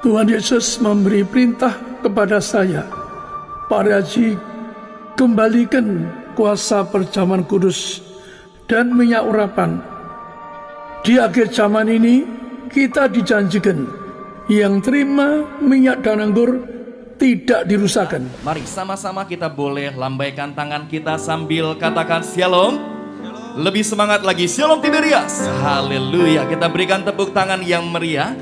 Tuhan Yesus memberi perintah kepada saya, Pak Haji, kembalikan kuasa perjamuan kudus dan minyak urapan. Di akhir zaman ini kita dijanjikan yang terima minyak dan anggur tidak dirusakkan. Mari sama-sama kita boleh lambaikan tangan kita sambil katakan shalom. Lebih semangat lagi, shalom Tiberias. Haleluya. Kita berikan tepuk tangan yang meriah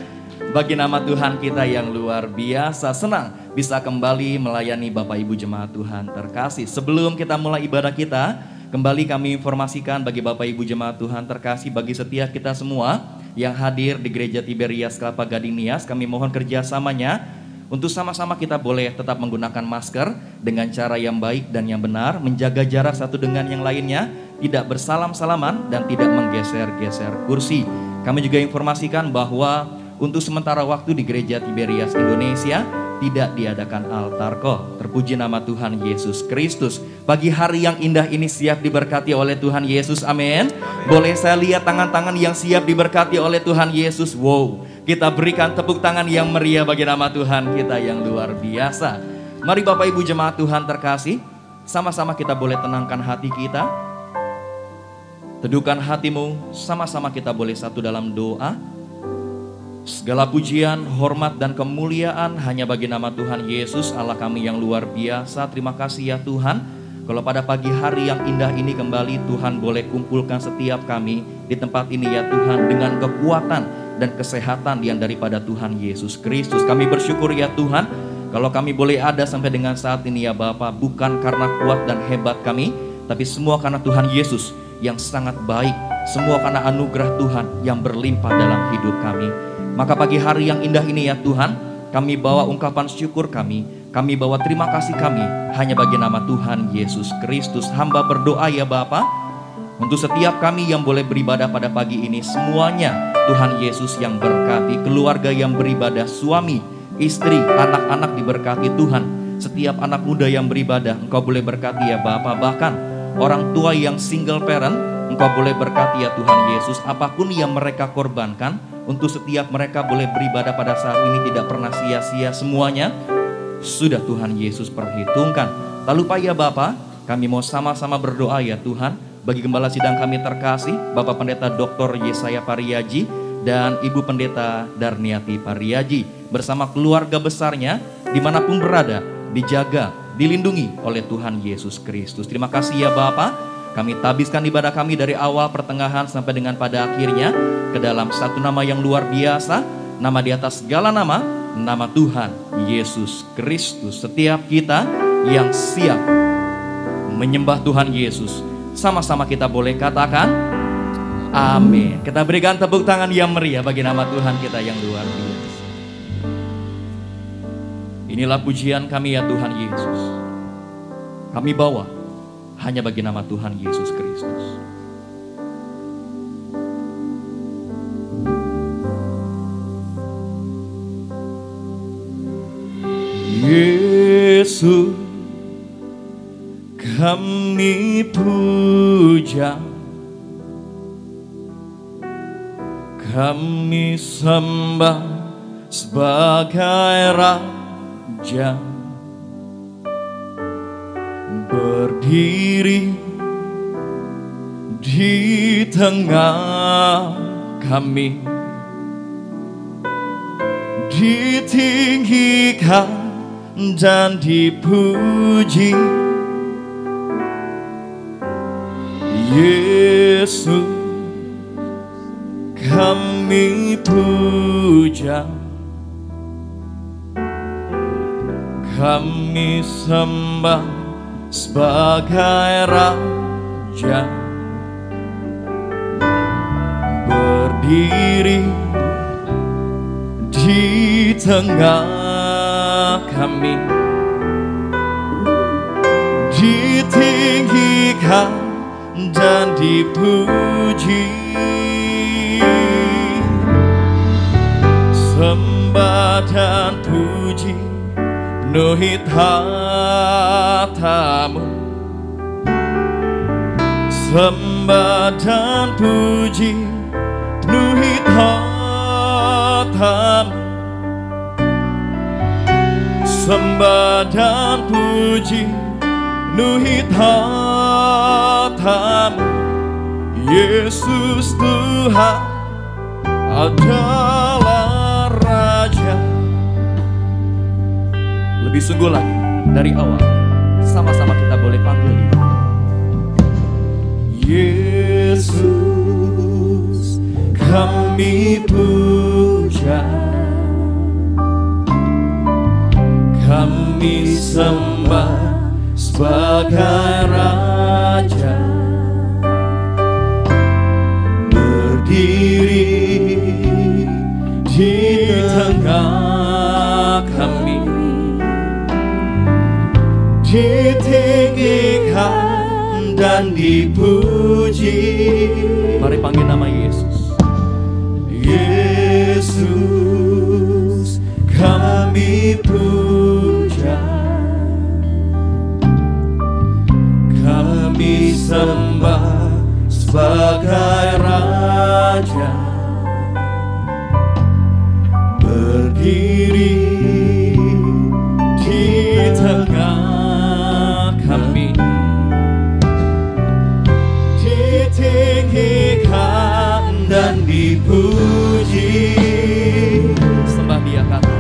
bagi nama Tuhan kita yang luar biasa. Senang bisa kembali melayani Bapak Ibu jemaat Tuhan terkasih. Sebelum kita mulai ibadah kita, kembali kami informasikan bagi Bapak Ibu jemaat Tuhan terkasih, bagi setiap kita semua yang hadir di Gereja Tiberias Kelapa Gading Nias, kami mohon kerjasamanya untuk sama-sama kita boleh tetap menggunakan masker dengan cara yang baik dan yang benar, menjaga jarak satu dengan yang lainnya, tidak bersalam-salaman dan tidak menggeser-geser kursi. Kami juga informasikan bahwa untuk sementara waktu di Gereja Tiberias Indonesia tidak diadakan altar call. Terpuji nama Tuhan Yesus Kristus. Pagi hari yang indah ini siap diberkati oleh Tuhan Yesus, amin. Boleh saya lihat tangan-tangan yang siap diberkati oleh Tuhan Yesus? Wow, kita berikan tepuk tangan yang meriah bagi nama Tuhan kita yang luar biasa. Mari Bapak Ibu jemaat Tuhan terkasih, sama-sama kita boleh tenangkan hati kita. Teduhkan hatimu, sama-sama kita boleh satu dalam doa. Segala pujian, hormat, dan kemuliaan hanya bagi nama Tuhan Yesus, Allah kami yang luar biasa. Terima kasih ya Tuhan, kalau pada pagi hari yang indah ini kembali Tuhan boleh kumpulkan setiap kami di tempat ini ya Tuhan, dengan kekuatan dan kesehatan yang daripada Tuhan Yesus Kristus. Kami bersyukur ya Tuhan, kalau kami boleh ada sampai dengan saat ini ya Bapa, bukan karena kuat dan hebat kami, tapi semua karena Tuhan Yesus yang sangat baik, semua karena anugerah Tuhan yang berlimpah dalam hidup kami. Maka pagi hari yang indah ini ya Tuhan, kami bawa ungkapan syukur kami bawa terima kasih kami hanya bagi nama Tuhan Yesus Kristus. Hamba berdoa ya Bapa, untuk setiap kami yang boleh beribadah pada pagi ini, semuanya Tuhan Yesus yang berkati, keluarga yang beribadah, suami, istri, anak-anak diberkati Tuhan. Setiap anak muda yang beribadah, Engkau boleh berkati ya Bapa. Bahkan orang tua yang single parent, Engkau boleh berkati ya Tuhan Yesus. Apapun yang mereka korbankan, untuk setiap mereka boleh beribadah pada saat ini tidak pernah sia-sia, semuanya sudah Tuhan Yesus perhitungkan. Tak lupa ya Bapa, kami mau sama-sama berdoa ya Tuhan bagi gembala sidang kami terkasih, Bapak Pendeta Dr. Yesaya Pariaji dan Ibu Pendeta Darniati Pariaji bersama keluarga besarnya dimanapun berada, dijaga, dilindungi oleh Tuhan Yesus Kristus. Terima kasih ya Bapa. Kami tabiskan ibadah kami dari awal, pertengahan, sampai dengan pada akhirnya ke dalam satu nama yang luar biasa, nama di atas segala nama, nama Tuhan Yesus Kristus. Setiap kita yang siap menyembah Tuhan Yesus, sama-sama kita boleh katakan amin. Kita berikan tepuk tangan yang meriah bagi nama Tuhan kita yang luar biasa. Inilah pujian kami ya Tuhan Yesus, kami bawa hanya bagi nama Tuhan Yesus Kristus. Yesus kami puja, kami sembah sebagai Raja, berdiri di tengah kami, ditinggikan dan dipuji. Yesus kami puja, kami sembah sebagai Raja, berdiri di tengah kami, ditinggikan dan dipuji. Sembah dan puji penuhi hatamu, sembah dan puji penuhi hatamu. Sembah dan puji penuhi tatamu, Yesus Tuhan adalah Raja. Lebih sungguh lagi dari awal, sama-sama kita boleh panggil dia. Yesus kami puja, kami sembah sebagai Raja, berdiri di tengah kami, ditinggikan dan dipuji. Mari panggil nama Yesus. Yesus kami puja, kami sembah sebagai Raja, berdiri di tengah kami, ditinggikan dan dipuji. Sembah dia kata,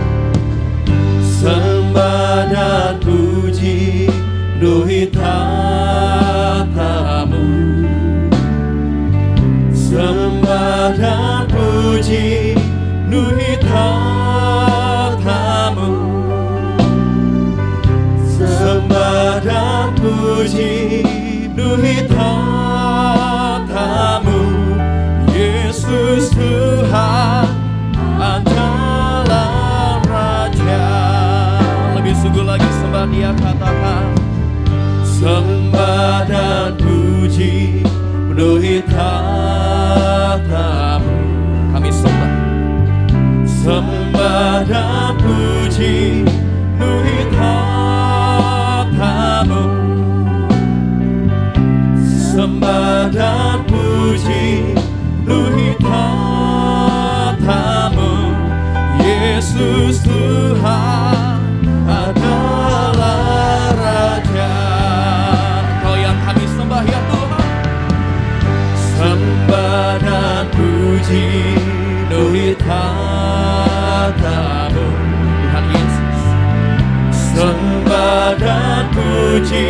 sembah dan puji penuhi tatamu, sembah dan puji penuhi tatamu, sembah dan puji penuhi tatamu, Yesus Tuhan adalah Raja. Lebih sungguh lagi sembah dia, katakan sembah dan puji penuhi tatamu. Kami sembah, sembah dan puji penuhi tatamu, sembah dan puji penuhi tatamu, Yesus Tuhan adalah Raja. Kau yang kami sembah ya Tuhan, sembah dan puji penuhi tatamu, Tuhan Yesus. Sembah dan puji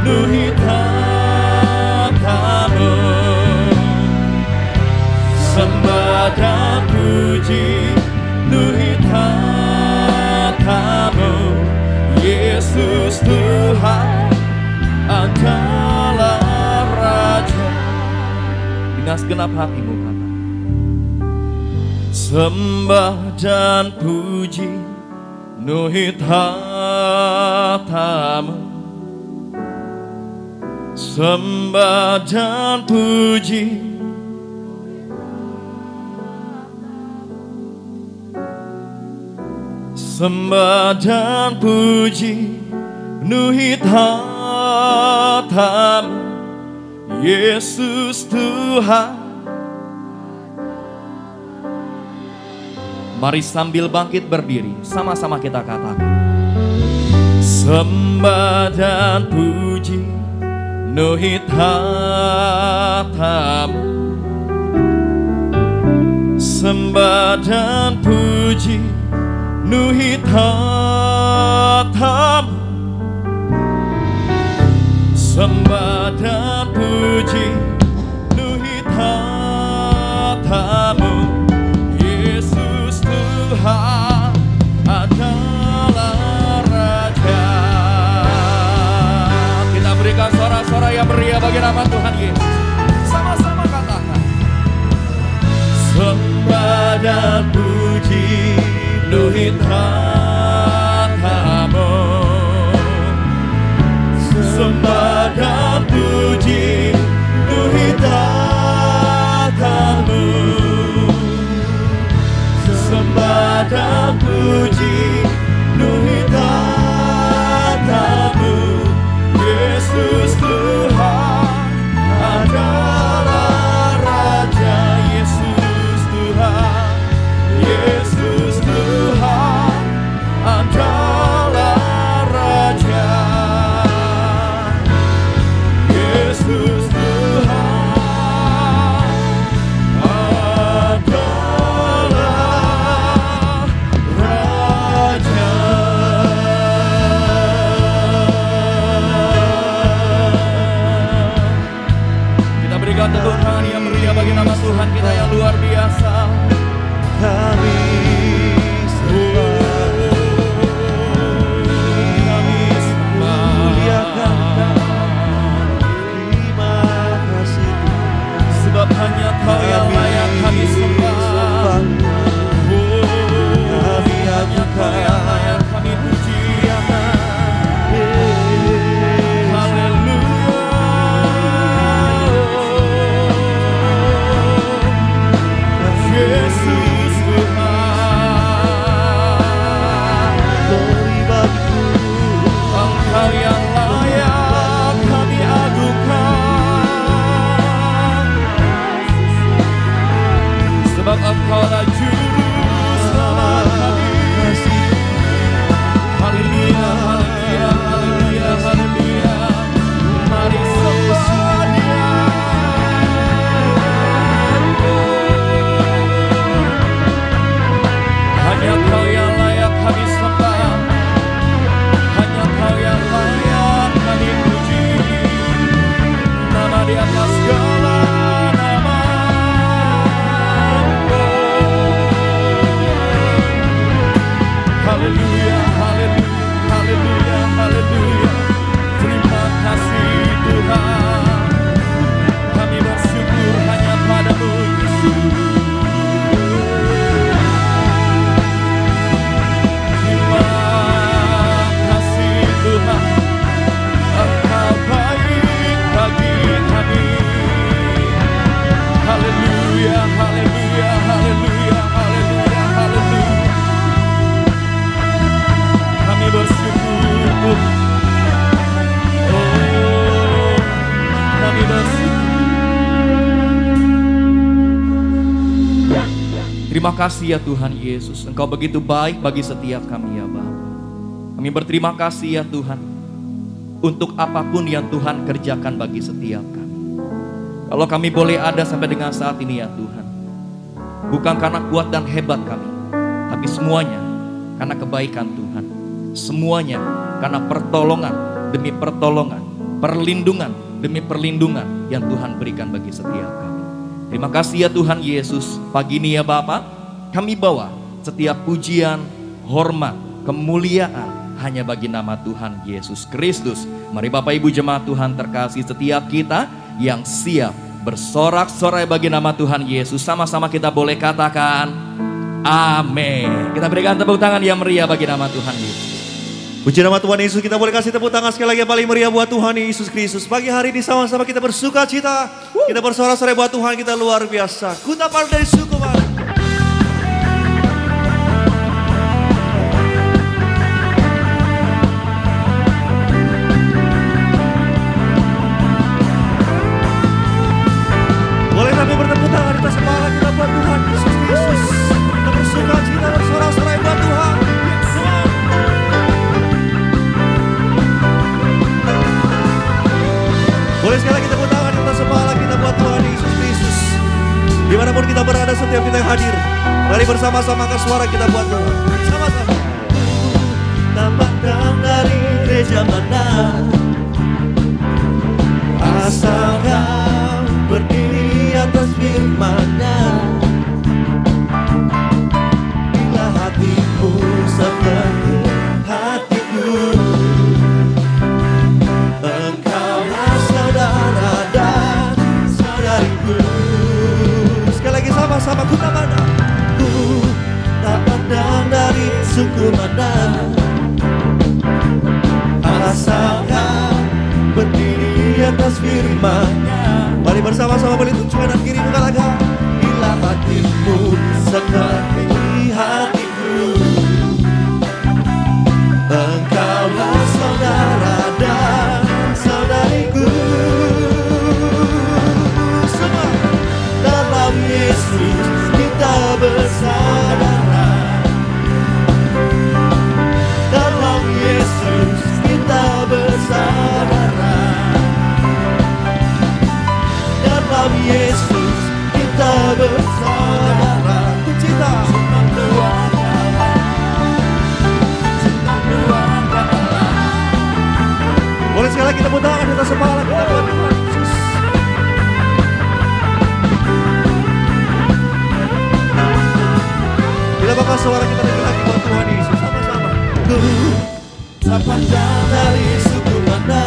penuhi tatamu, sembah dan puji penuhi tatamu, Yesus Tuhan adalah Raja. Dengan segenap hatimu kata, sembah dan puji penuhi tatamu, sembah dan puji, sembah dan puji penuhi tatamu, Yesus Tuhan. Mari sambil bangkit berdiri, sama-sama kita katakan, sembah dan puji penuhi tatamu, sembah dan puji penuhi tatamu, sembah dan puji penuhi tatamu, Yesus Tuhan adalah Raja. Kita berikan suara-suara yang meriah bagi nama Tuhan Yesus. Sama-sama katakan, sembah dan puji penuhi tatamu, sembah dan puji penuhi tatamu, sembah dan puji penuhi tatamu, Yesus Tuhan adalah Raja. Yesus Tuhan, Yesus Tuhan adalah kami hanya Kau yang layak kami sembah. Hanya Kau yang layak kami puji. Haleluya. Yesus Tuhan, Engkau yang layak kami agungkan. Sebab Engkaulah Juru Selamat kami. Haleluya, haleluya, haleluya, haleluya. Mari sembah Dia. Hanya Kau yang layak kami sembah. Hanya Kau yang layak kami puji. Nama di atas segala nama. Haleluya, haleluya, haleluya, haleluya. Terima kasih Tuhan. Kami bersyukur hanya padamu Yesus. Terima kasih Tuhan. Engkau baik bagi kami. Haleluya, haleluya, haleluya, haleluya, haleluya. Kami bersyukur, oh, kami bersyukur. Terima kasih ya Tuhan Yesus, Engkau begitu baik bagi setiap kami ya Bapa. Kami berterima kasih ya Tuhan, untuk apapun yang Tuhan kerjakan bagi setiap kami. Kalau kami boleh ada sampai dengan saat ini ya Tuhan, bukan karena kuat dan hebat kami, tapi semuanya karena kebaikan Tuhan. Semuanya karena pertolongan demi pertolongan, perlindungan demi perlindungan yang Tuhan berikan bagi setiap kami. Terima kasih ya Tuhan Yesus. Pagi ini ya Bapa, kami bawa setiap pujian, hormat, kemuliaan hanya bagi nama Tuhan Yesus Kristus. Mari Bapak Ibu jemaat Tuhan terkasih, setiap kita yang siap bersorak-sorai bagi nama Tuhan Yesus, sama-sama kita boleh katakan amin. Kita berikan tepuk tangan yang meriah bagi nama Tuhan Yesus. Puji nama Tuhan Yesus, kita boleh kasih tepuk tangan sekali lagi yang paling meriah buat Tuhan Yesus Kristus. Pagi hari ini sama-sama kita bersuka cita, kita bersorak-sorai buat Tuhan kita luar biasa. Kutapan dari suku mana? Boleh kami bertepuk tangan, kita semangat kita buat Tuhan Yesus Kristus. Kita bersuka cita, bersorak-sorai buat Tuhan. Boleh sekali lagi tepuk tangan, kita semangat kita buat Tuhan Yesus Kristus. Dimanapun kita berada, setiap kita yang hadir, mari bersama-sama ke suara kita buat Tuhan. Sama-sama. Dapatkan dari gereja mana, asalkan berdiri atas firman-Nya. Bila hatimu seperti hatiku, engkaulah saudara dan saudariku. Sekali lagi sama-sama, ku tak pandang, ku tak pandang dari suku mana, asalkan berdiri atas firman-Nya. Mari bersama-sama balik tunjukkan dan kiri katakan, bila hatimu seperti hatiku, engkaulah saudara dan saudariku. Semua dalam Yesus kita bersaudara, dalam Yesus kita bersaudara, dalam Yesus kita bersaudara. Ku cinta angkat suara kita lagi buat Tuhan Yesus sama-sama. Ku sepanjang dari suku mana,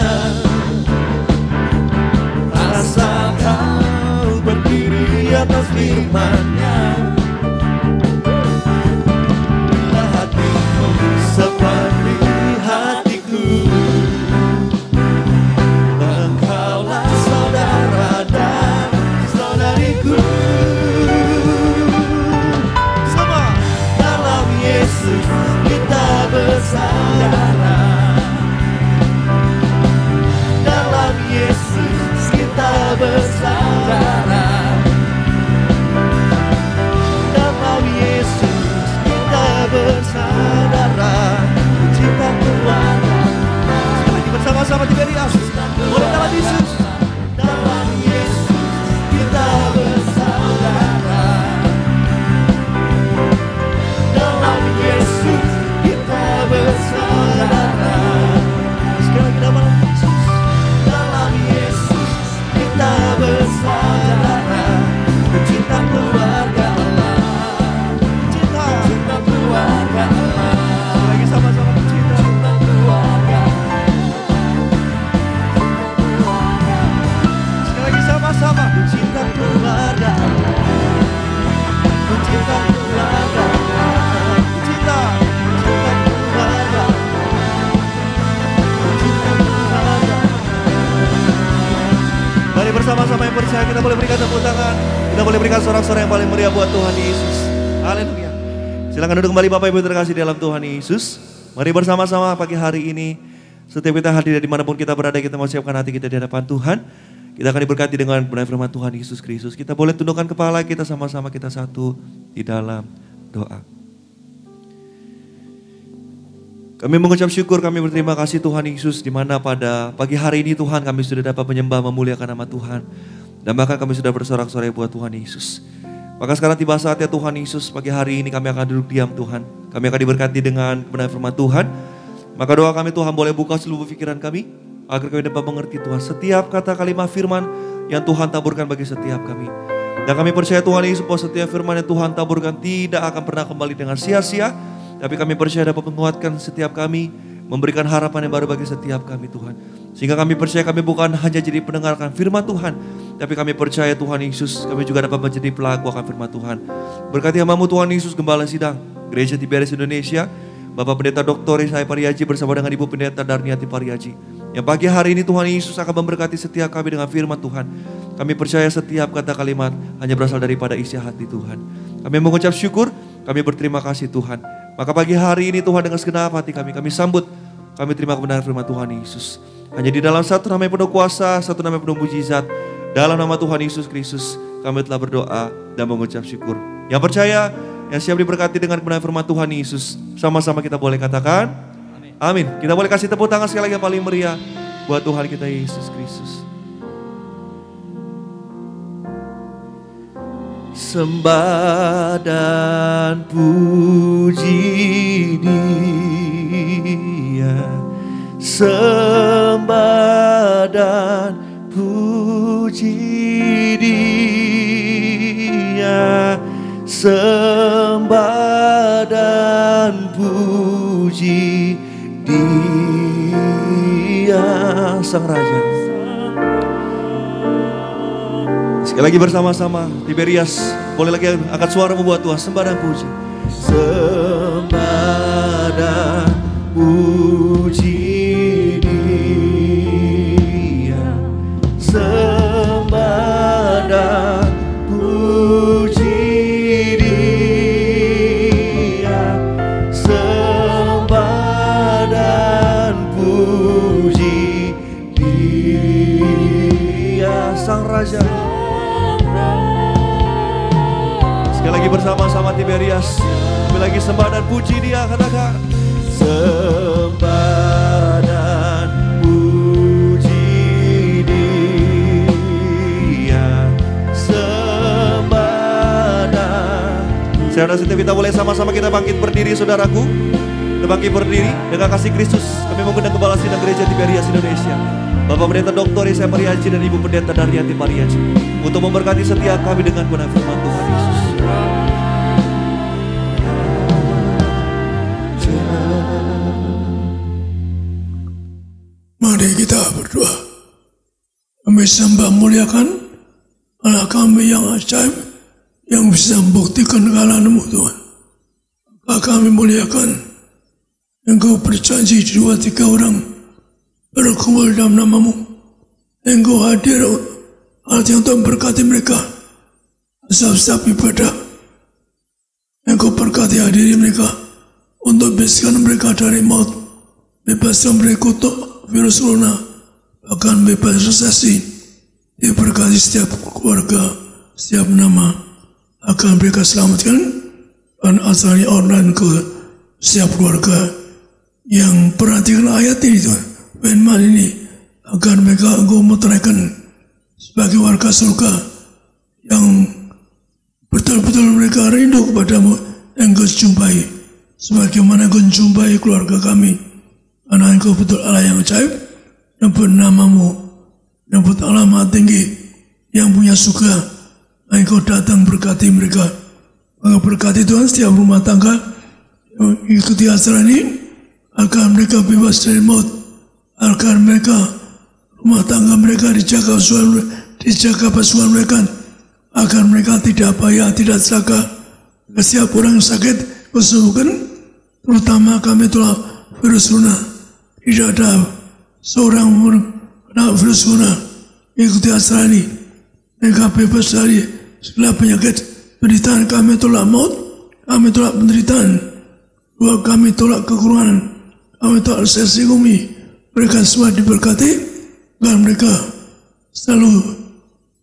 asal kau berdiri atas firman-Nya. Bila hatimu seperti hatiku, engkaulah saudara dan saudariku. Sama dalam Yesus kita bersaudara, dalam Yesus kita bersaudara, dalam Yesus kita bersaudara. Cinta keluarga, sekali lagi bersama-sama Tiberias. Boleh dalam Yesus, dalam Yesus kita bersaudara, dalam Yesus kita bersaudara. Sekali lagi dalam Yesus, dalam Yesus kita bersaudara. Cinta keluarga Allah, cinta keluarga Allah. Sekali lagi sama-sama cinta keluarga. Sekali lagi sama-sama cinta keluarga. Cinta keluarga. Cinta keluarga. Cinta keluarga. Mari bersama-sama yang percaya kita boleh berikan tepuk tangan. Kita boleh berikan sorak-sorai yang paling meriah buat Tuhan Yesus. Haleluya. Silakan duduk kembali Bapak Ibu terkasih di dalam Tuhan Yesus. Mari bersama-sama pagi hari ini, setiap kita hadir dimanapun kita berada, kita mau siapkan hati kita di hadapan Tuhan. Kita akan diberkati dengan benar firman Tuhan Yesus Kristus. Kita boleh tundukkan kepala kita, sama-sama kita satu di dalam doa. Kami mengucap syukur, kami berterima kasih Tuhan Yesus, di mana pada pagi hari ini Tuhan kami sudah dapat menyembah, memuliakan nama Tuhan. Dan bahkan kami sudah bersorak-sorai buat Tuhan Yesus. Maka sekarang tiba saatnya Tuhan Yesus, pagi hari ini kami akan duduk diam Tuhan. Kami akan diberkati dengan kebenaran firman Tuhan. Maka doa kami Tuhan boleh buka seluruh pikiran kami, agar kami dapat mengerti Tuhan setiap kata kalimat firman yang Tuhan taburkan bagi setiap kami. Dan kami percaya Tuhan Yesus bahwa setiap firman yang Tuhan taburkan tidak akan pernah kembali dengan sia-sia. Tapi kami percaya dapat menguatkan setiap kami, memberikan harapan yang baru bagi setiap kami Tuhan. Sehingga kami percaya kami bukan hanya jadi pendengarkan firman Tuhan, tapi kami percaya Tuhan Yesus, kami juga dapat menjadi pelaku akan firman Tuhan. Berkati hamba-Mu Tuhan Yesus, Gembala Sidang Gereja Tiberias Indonesia, Bapak Pendeta Dr. Isaya Pariaji bersama dengan Ibu Pendeta Darniati Pariaji. Yang pagi hari ini Tuhan Yesus akan memberkati setiap kami dengan firman Tuhan. Kami percaya setiap kata kalimat hanya berasal daripada isi hati Tuhan. Kami mengucap syukur, kami berterima kasih Tuhan. Maka pagi hari ini Tuhan dengan segenap hati kami sambut, kami terima kebenaran firman Tuhan Yesus. Hanya di dalam satu nama yang penuh kuasa, satu nama yang penuh mujizat, dalam nama Tuhan Yesus Kristus, kami telah berdoa dan mengucap syukur. Yang percaya, yang siap diberkati dengan kebenaran firman Tuhan Yesus, sama-sama kita boleh katakan, amin. Kita boleh kasih tepuk tangan sekali lagi yang paling meriah buat Tuhan kita Yesus Kristus. Sembah dan puji Dia, sembah dan puji Dia, sembah dan puji Dia, Sang Raja. Sekali lagi bersama-sama Tiberias, boleh lagi angkat suara membuat Tuhan, sembah dan puji. Sembah dan puji Dia, sembah dan puji Dia, sembah dan puji Dia, Sang Raja. Sekali lagi bersama-sama Tiberias, sekali lagi sembah dan puji Dia, katakan sembah dan puji Dia, sembah dan. Saya dan setiap kita boleh sama-sama kita bangkit berdiri, saudaraku. Kita bangkit berdiri dengan kasih Kristus. Kami mengundang Gembala Sidang Gereja Tiberias Indonesia, Bapak Pendeta Dr. Isaya Pariaji dan Ibu Pendeta Darniati Pariaji, untuk memberkati setiap kami dengan kebenaran firman Tuhan Yesus. Kami sembah muliakan Allah kami yang ajaib, yang bisa membuktikan kekalahan-Mu Tuhan. Maka kami muliakan Engkau berjanji 2-3 orang berkumpul dalam nama-Mu. Engkau hadir artinya untuk memberkati mereka. Setiap ibadah Engkau berkati hadiri mereka untuk bebaskan mereka dari maut, bebaskan mereka untuk virus corona, bahkan bebas resesi. Diberkati setiap keluarga, setiap nama akan mereka selamatkan dan asalnya online ke setiap keluarga yang perhatikan ayat ini Tuhan, firman ini agar mereka Engkau meteraikan sebagai warga surga yang betul-betul mereka rindu kepadamu. Engkau jumpai sebagaimana Engkau jumpai keluarga kami, karena Engkau betul Allah yang ajaib, yang bernama-Mu, yang beralamat tinggi, yang punya surga. Engkau datang berkati mereka. Maka berkati Tuhan setiap rumah tangga yang ikuti acara ini, agar mereka bebas dari maut, agar mereka rumah tangga mereka dijaga pasukan mereka, agar mereka tidak payah, tidak celaka. Setiap orang yang sakit kesembuhkan, terutama kami telah virus corona. Tidak ada seorang pun kena virus corona. Ikuti acara ini, mereka bebas dari segala penyakit. Penderitaan kami tolak maut, kami tolak penderitaan, kami tolak kekurangan, kami tolak resesi bumi. Mereka semua diberkati dan mereka selalu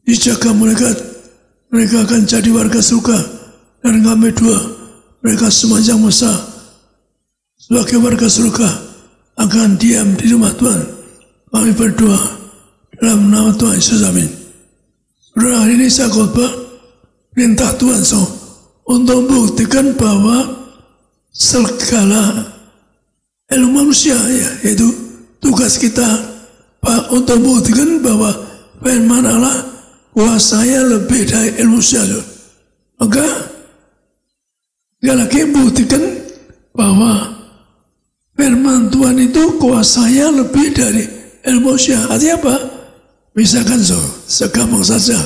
dijaga malaikat. Mereka akan jadi warga surga. Dan kami dua, mereka sepanjang masa sebagai warga surga akan diam di rumah Tuhan. Kami berdoa dalam nama Tuhan Yesus, amin. Saudara, hari ini saya khotbah perintah Tuhan untuk membuktikan bahwa segala ilmu manusia, yaitu tugas kita untuk membuktikan bahwa firman Allah kuasanya lebih dari ilmu manusia. Maka sekali lagi membuktikan bahwa firman Tuhan itu kuasanya lebih dari ilmu manusia. Artinya apa? Misalkan segampang saja,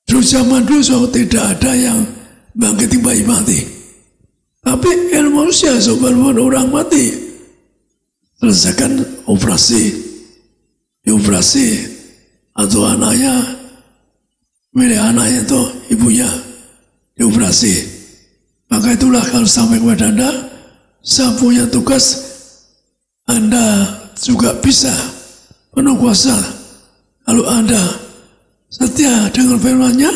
dulu zaman dulu tidak ada yang bangkit bayi mati, tapi ilmu manusia walaupun orang mati selesaikan operasi atau anaknya, milik anaknya itu ibunya dioperasi. Maka itulah kalau sampai kepada Anda, saya punya tugas, Anda juga bisa penuh kuasa kalau Anda setia dengan firman-Nya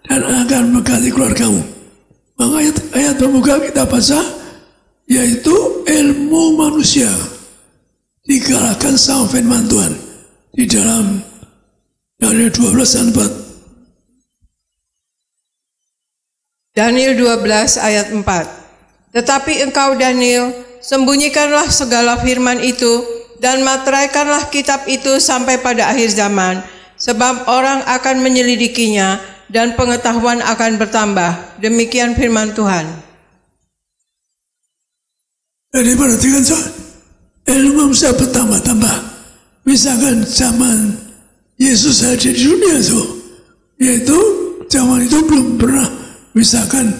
dan akan memberkati keluargamu. Maka ayat pembuka kita baca, yaitu ilmu manusia dikalahkan sama firman Tuhan di dalam Daniel 12 ayat 4. Daniel 12 ayat 4. Tetapi engkau Daniel, sembunyikanlah segala firman itu dan materaikanlah kitab itu sampai pada akhir zaman, sebab orang akan menyelidikinya dan pengetahuan akan bertambah. Demikian firman Tuhan. Jadi perhatikan ilmu manusia bertambah-tambah. Misalkan zaman Yesus hadir di dunia yaitu zaman itu belum pernah misalkan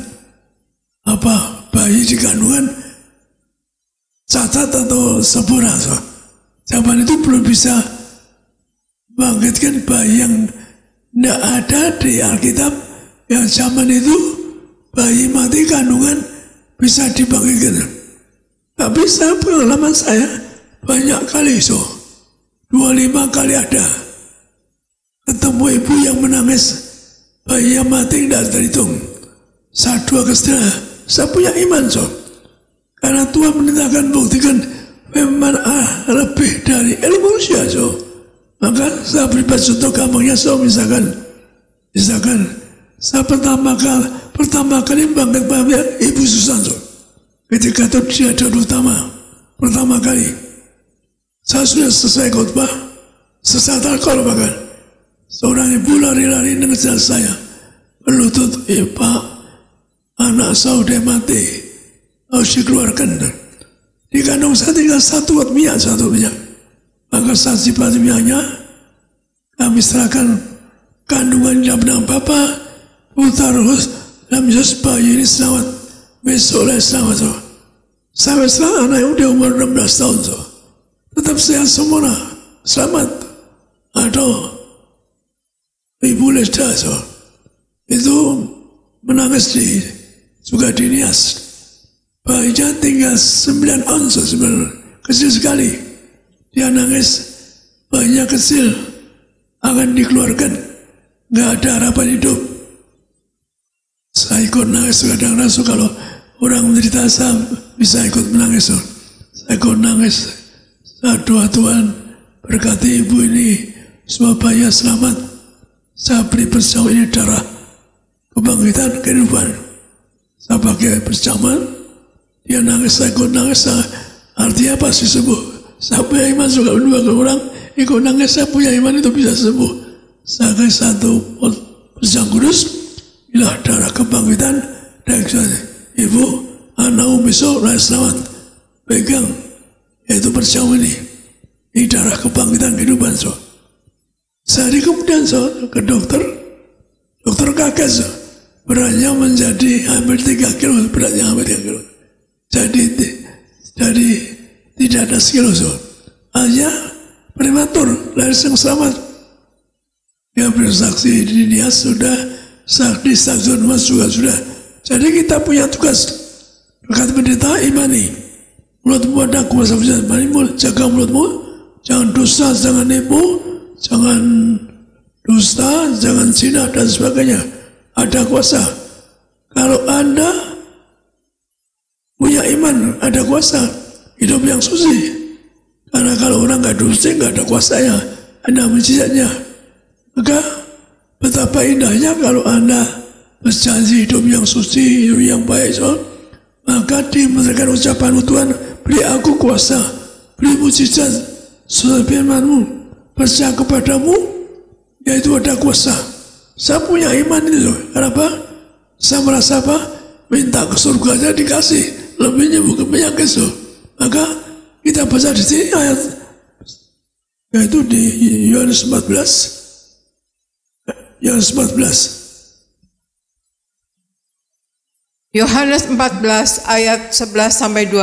bayi di kandungan cacat atau sempurna. Zaman itu belum bisa bangkitkan bayi yang tidak ada di Alkitab. Yang zaman itu bayi mati kandungan bisa dibangkitkan. Tapi pengalaman saya banyak kali 25 kali ada ketemu ibu yang menangis, bayi yang mati tidak terhitung. 1-2 kali saya punya iman karena Tuhan menentangkan buktikan memang lebih dari ilmu manusia. Maka saya beri contoh gampangnya misalkan saya pertama kali bangkit Ibu Susan ketika itu dia dari pertama kali saya sudah selesai khotbah, selesai takol bahkan seorang ibu lari-lari mengejar saya berlutut, Pak, anak saya udah mati, harus dikeluarkan. Di kandung saya tinggal satu minyak. Maka saya simpan minyaknya, kami serahkan kandungan dalam nama Bapa, Putra, Roh dalam Yesus, bayi ini selamat, besok lagi selamat. So. Sampai sekarang anak yang udah umur 16 tahun, so. Tetap sehat semua, selamat. Atau Ibu Leda, so. Itu menangis juga di Nias. Bayinya tinggal 9 ons, kecil sekali. Dia nangis, bayinya kecil, akan dikeluarkan, nggak ada harapan hidup. Saya ikut nangis kadang-kadang, so, kalau orang menderita saya bisa ikut menangis. So. Saya ikut nangis. Doa Tuhan berkati ibu ini, semua bayi selamat. Saya beri perjamuan ini darah kebangkitan kehidupan. Saya pakai perjamuan, dia nangis, saya ikut nangis. Artinya pasti sembuh. Saya punya iman juga berdua ke orang, ikut nangis, saya punya iman itu bisa sembuh. Saya kasih satu perjamuan kudus, inilah darah kebangkitan. Dan ibu, anakmu besok lahir selamat. Pegang, yaitu perjamuan ini. Ini darah kebangkitan kehidupan. So. Sehari kemudian ke dokter kaget. So. Beratnya menjadi hampir 3 kilo, beratnya hampir 3 kilo. Jadi tidak ada sekilo. So. Hanya prematur, lahir yang selamat. Dia bersaksi di Nias sudah, di stasiun Mas juga sudah. Jadi kita punya tugas. Berkat pendeta imani. Mulutmu ada kuasa bisa imani, jaga mulutmu. Jangan dosa, jangan nipu, jangan dusta, jangan zina dan sebagainya. Ada kuasa. Kalau Anda punya iman, ada kuasa. Hidup yang suci. Karena kalau orang nggak suci, nggak ada kuasanya. Ada mujizatnya. Maka betapa indahnya kalau Anda berjanji hidup yang suci, hidup yang baik. So, maka dimengerti ucapan Tuhan, beri aku kuasa, beri mujizat, sesuai firman-Mu, percaya kepadamu, yaitu ada kuasa. Saya punya iman itu. Kenapa? Saya merasa apa? Minta ke surga aja dikasih, lebihnya bukan penyakit. So. Maka kita baca di sini ayat, yaitu di Yohanes 14. Yohanes 14. Yohanes 14 ayat 11-12.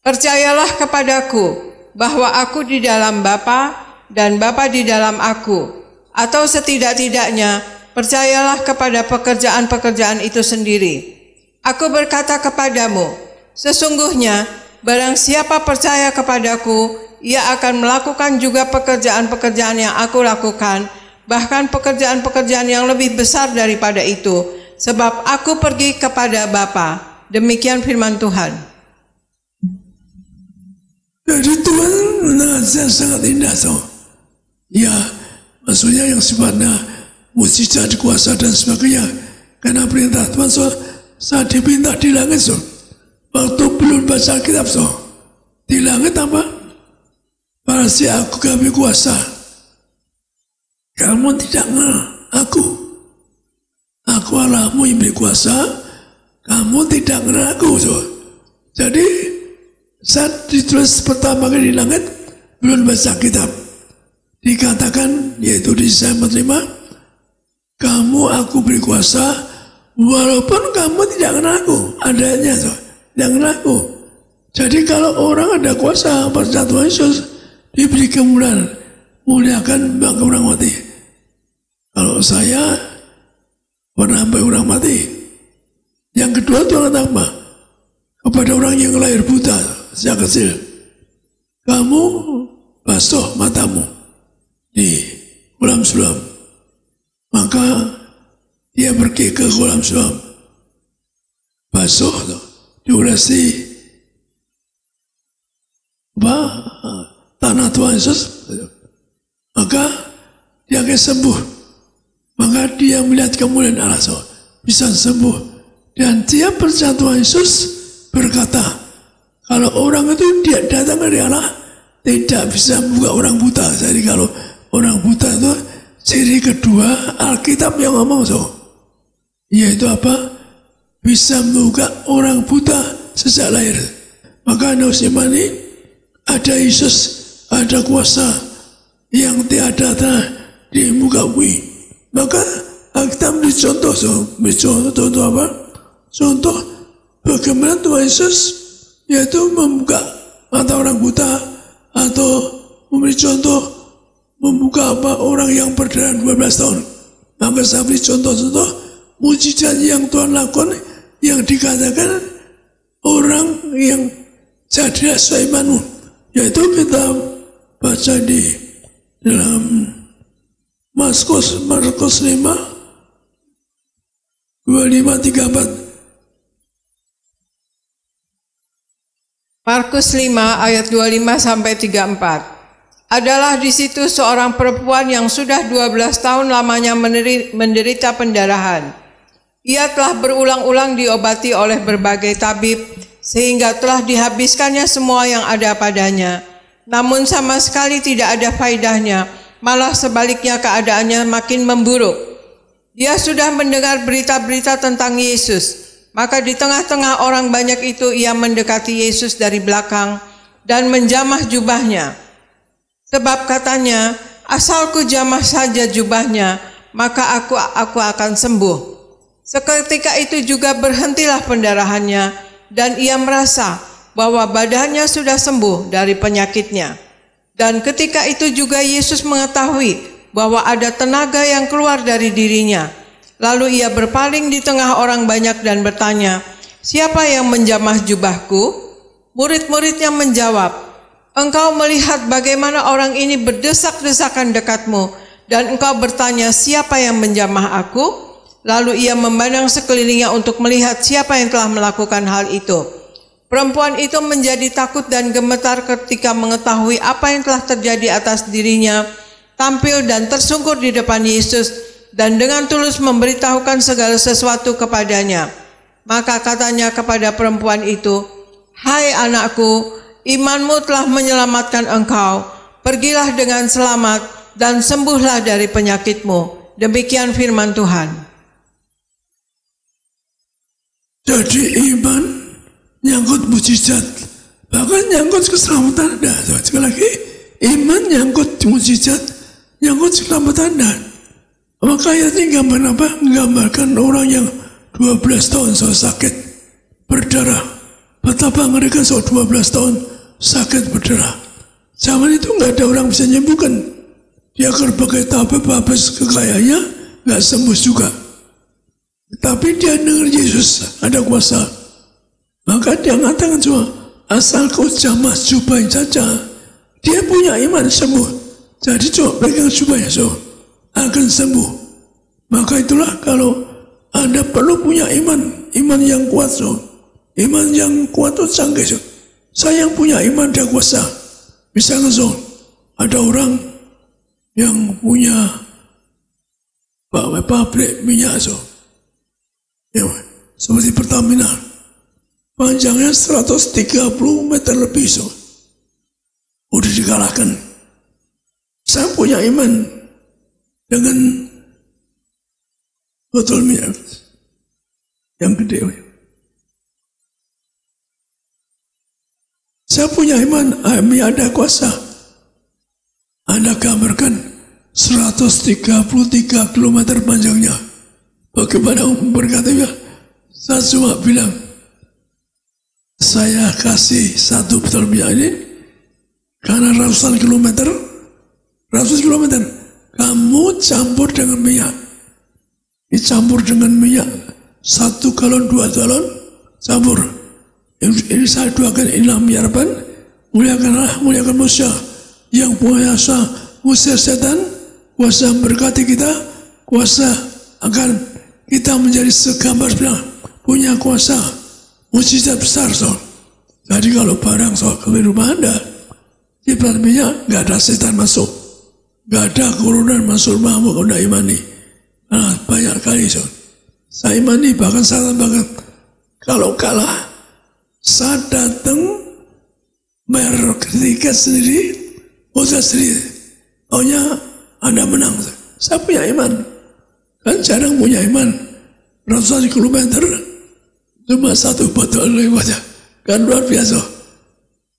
Percayalah kepadaku bahwa aku di dalam Bapa dan Bapa di dalam aku, atau setidak-tidaknya percayalah kepada pekerjaan-pekerjaan itu sendiri. Aku berkata kepadamu, sesungguhnya barang siapa percaya kepadaku, ia akan melakukan juga pekerjaan-pekerjaan yang aku lakukan, bahkan pekerjaan-pekerjaan yang lebih besar daripada itu, sebab aku pergi kepada Bapa. Demikian firman Tuhan. Jadi Tuhan menasihat sangat indah. So. Ya, maksudnya yang sifatnya mujizat, kuasa dan sebagainya. Karena perintah Tuhan, so, saat dipinta di langit, so. Waktu belum baca kitab, so. Di langit apa? Pasti aku kami kuasa. Kamu tidak mengenal aku. Aku Allahmu yang beri kuasa. Kamu tidak mengenal aku. So. Jadi saat ditulis pertama kali di langit, belum baca kitab. Dikatakan, yaitu di Yesaya 45, kamu aku beri kuasa, walaupun kamu tidak kenal aku. Adanya, so. Tidak kenal aku. Jadi kalau orang ada kuasa, percaya Tuhan Yesus, diberi kemuliaan, muliakan bangga orang mati. Kalau saya pernah sampai orang mati. Yang kedua Tuhan apa? Kepada orang yang lahir buta sejak kecil, kamu basuh matamu di kolam sulam. Maka dia pergi ke kolam sulam, basuh, diulasi tanah Tuhan Yesus, maka dia akan sembuh. Maka dia melihat kemuliaan Allah, so, bisa sembuh. Dan dia percaya Tuhan Yesus berkata, kalau orang itu dia datang dari Allah, tidak bisa membuka orang buta. Jadi kalau orang buta itu ciri kedua Alkitab yang ngomong, so, yaitu apa? Bisa membuka orang buta sejak lahir. Maka Anda harus imani ada Yesus, ada kuasa yang tiada di muka bumi. Maka kita beri contoh, contoh apa? Contoh bagaimana Tuhan Yesus yaitu membuka mata orang buta, atau memberi contoh membuka orang yang berdarah 12 tahun. Maka saya beri contoh-contoh mujizat yang Tuhan lakukan, yang dikatakan orang yang jadi seimanmu, yaitu kita baca di dalam Markus 5 25-34. Markus 5 ayat 25-34. Adalah di situ seorang perempuan yang sudah 12 tahun lamanya menderita pendarahan. Ia telah berulang-ulang diobati oleh berbagai tabib, sehingga telah dihabiskannya semua yang ada padanya. Namun sama sekali tidak ada faedahnya, malah sebaliknya keadaannya makin memburuk. Dia sudah mendengar berita-berita tentang Yesus. Maka di tengah-tengah orang banyak itu ia mendekati Yesus dari belakang dan menjamah jubahnya. Sebab katanya, asalku jamah saja jubahnya, maka aku akan sembuh. Seketika itu juga berhentilah pendarahannya, dan ia merasa bahwa badannya sudah sembuh dari penyakitnya. Dan ketika itu juga Yesus mengetahui bahwa ada tenaga yang keluar dari dirinya. Lalu ia berpaling di tengah orang banyak dan bertanya, siapa yang menjamah jubahku? Murid-muridnya menjawab, engkau melihat bagaimana orang ini berdesak-desakan dekatmu, dan engkau bertanya, siapa yang menjamah aku? Lalu ia memandang sekelilingnya untuk melihat siapa yang telah melakukan hal itu. Perempuan itu menjadi takut dan gemetar ketika mengetahui apa yang telah terjadi atas dirinya, tampil dan tersungkur di depan Yesus, dan dengan tulus memberitahukan segala sesuatu kepadanya. Maka katanya kepada perempuan itu, hai anakku, imanmu telah menyelamatkan engkau. Pergilah dengan selamat dan sembuhlah dari penyakitmu. Demikian firman Tuhan. Jadi iman nyangkut mujizat, bahkan nyangkut keselamatan Anda. Sekali lagi, iman nyangkut mujizat, nyangkut keselamatan Anda. Maka ayat ini gambar apa? Menggambarkan orang yang 12 tahun sakit berdarah. Betapa mereka 12 tahun sakit berdarah. Zaman itu nggak ada orang bisa menyembuhkan. Dia berbagai tabib habis kekayaannya nggak sembuh juga. Tapi dia dengar Yesus ada kuasa. Maka dia mengatakan cuma asal kau jamah jubah saja. Dia punya iman sembuh. Jadi coba pegang jubahnya akan sembuh. Maka itulah kalau Anda perlu punya iman yang kuat. Iman yang kuat itu canggih. Saya yang punya iman dan kuasa. Misalnya ada orang yang punya pabrik minyak ya, seperti Pertamina, panjangnya 130 meter lebih udah dikalahkan. Saya punya iman dengan botol minyak yang gede. Saya punya iman, ada kuasa. Anda gambarkan 133 km panjangnya. Bagaimana berkatanya? Saya cuma bilang, saya kasih satu botol minyak ini karena ratusan kilometer, kamu campur dengan minyak. Dicampur dengan minyak 1 galon 2 galon campur. Ini saya doakan inilah harapan, muliakan manusia yang kuasa usir setan, kuasa berkati kita, kuasa agar kita menjadi segambar punya kuasa mujizat besar. Jadi kalau barang ke rumah Anda di pelan minyak, nggak ada setan masuk, nggak ada corona masuk rumahmu kalau tidak imani. Banyak kali saya imani, bahkan saya tambahkan, kalau kalah saya datang bayar tiket sendiri, hotel sendiri, pokoknya Anda menang. Saya punya iman, kan jarang punya iman, ratusan kilometer cuma satu botol lewatnya, kan luar biasa.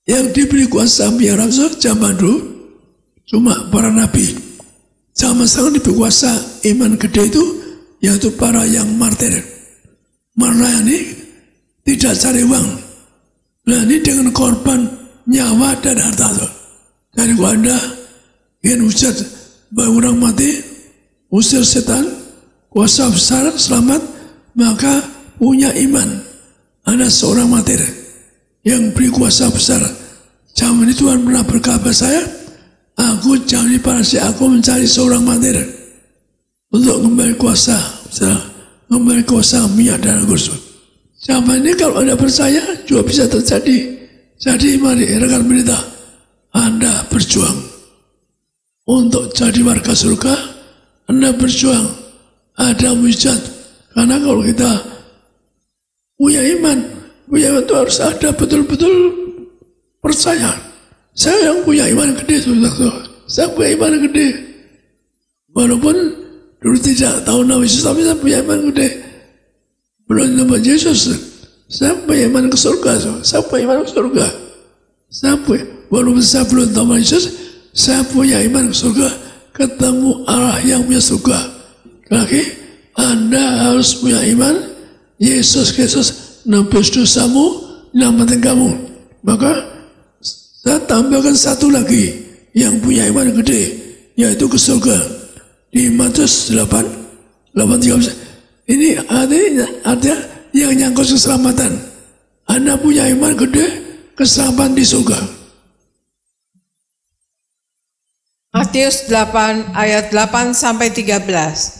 Yang diberi kuasa biar zaman dulu Cuma para nabi. Zaman sekarang berkuasa iman gede itu, yaitu para yang martir. Melayani tidak cari uang. Melayani dengan korban nyawa dan harta. Jadi kalau Anda ingin hujat bahwa orang mati, usir setan, kuasa besar, selamat, maka punya iman. Anda seorang martir yang beri kuasa besar. Zaman itu Tuhan pernah berkata saya, aku jangan diparasi, aku mencari seorang martir untuk kembali kuasa, kembali kuasa minyak dan anggur. Zaman ini kalau Anda percaya juga bisa terjadi. Jadi mari rekan berita, Anda berjuang untuk jadi warga surga. Anda berjuang ada mujizat. Karena kalau kita punya iman itu harus ada betul-betul percaya. Saya yang punya iman gede, saya punya iman gede. Walaupun dulu tidak tahu nama Yesus, tapi saya punya iman gede. Belum nama Yesus, saya punya iman ke surga. Saya punya iman ke surga. Walaupun saya belum tahu Yesus, saya punya iman ke surga. Ketemu Allah yang punya surga. Lagi, Anda harus punya iman. Yesus Kristus nebus dosamu, nyelamatin kamu. Maka saya tambahkan satu lagi yang punya iman gede, yaitu ke surga. Di Matius 8:13. Ini artinya yang nyangkut keselamatan. Anda punya iman gede, keselamatan di surga. Matius 8 ayat 8-13.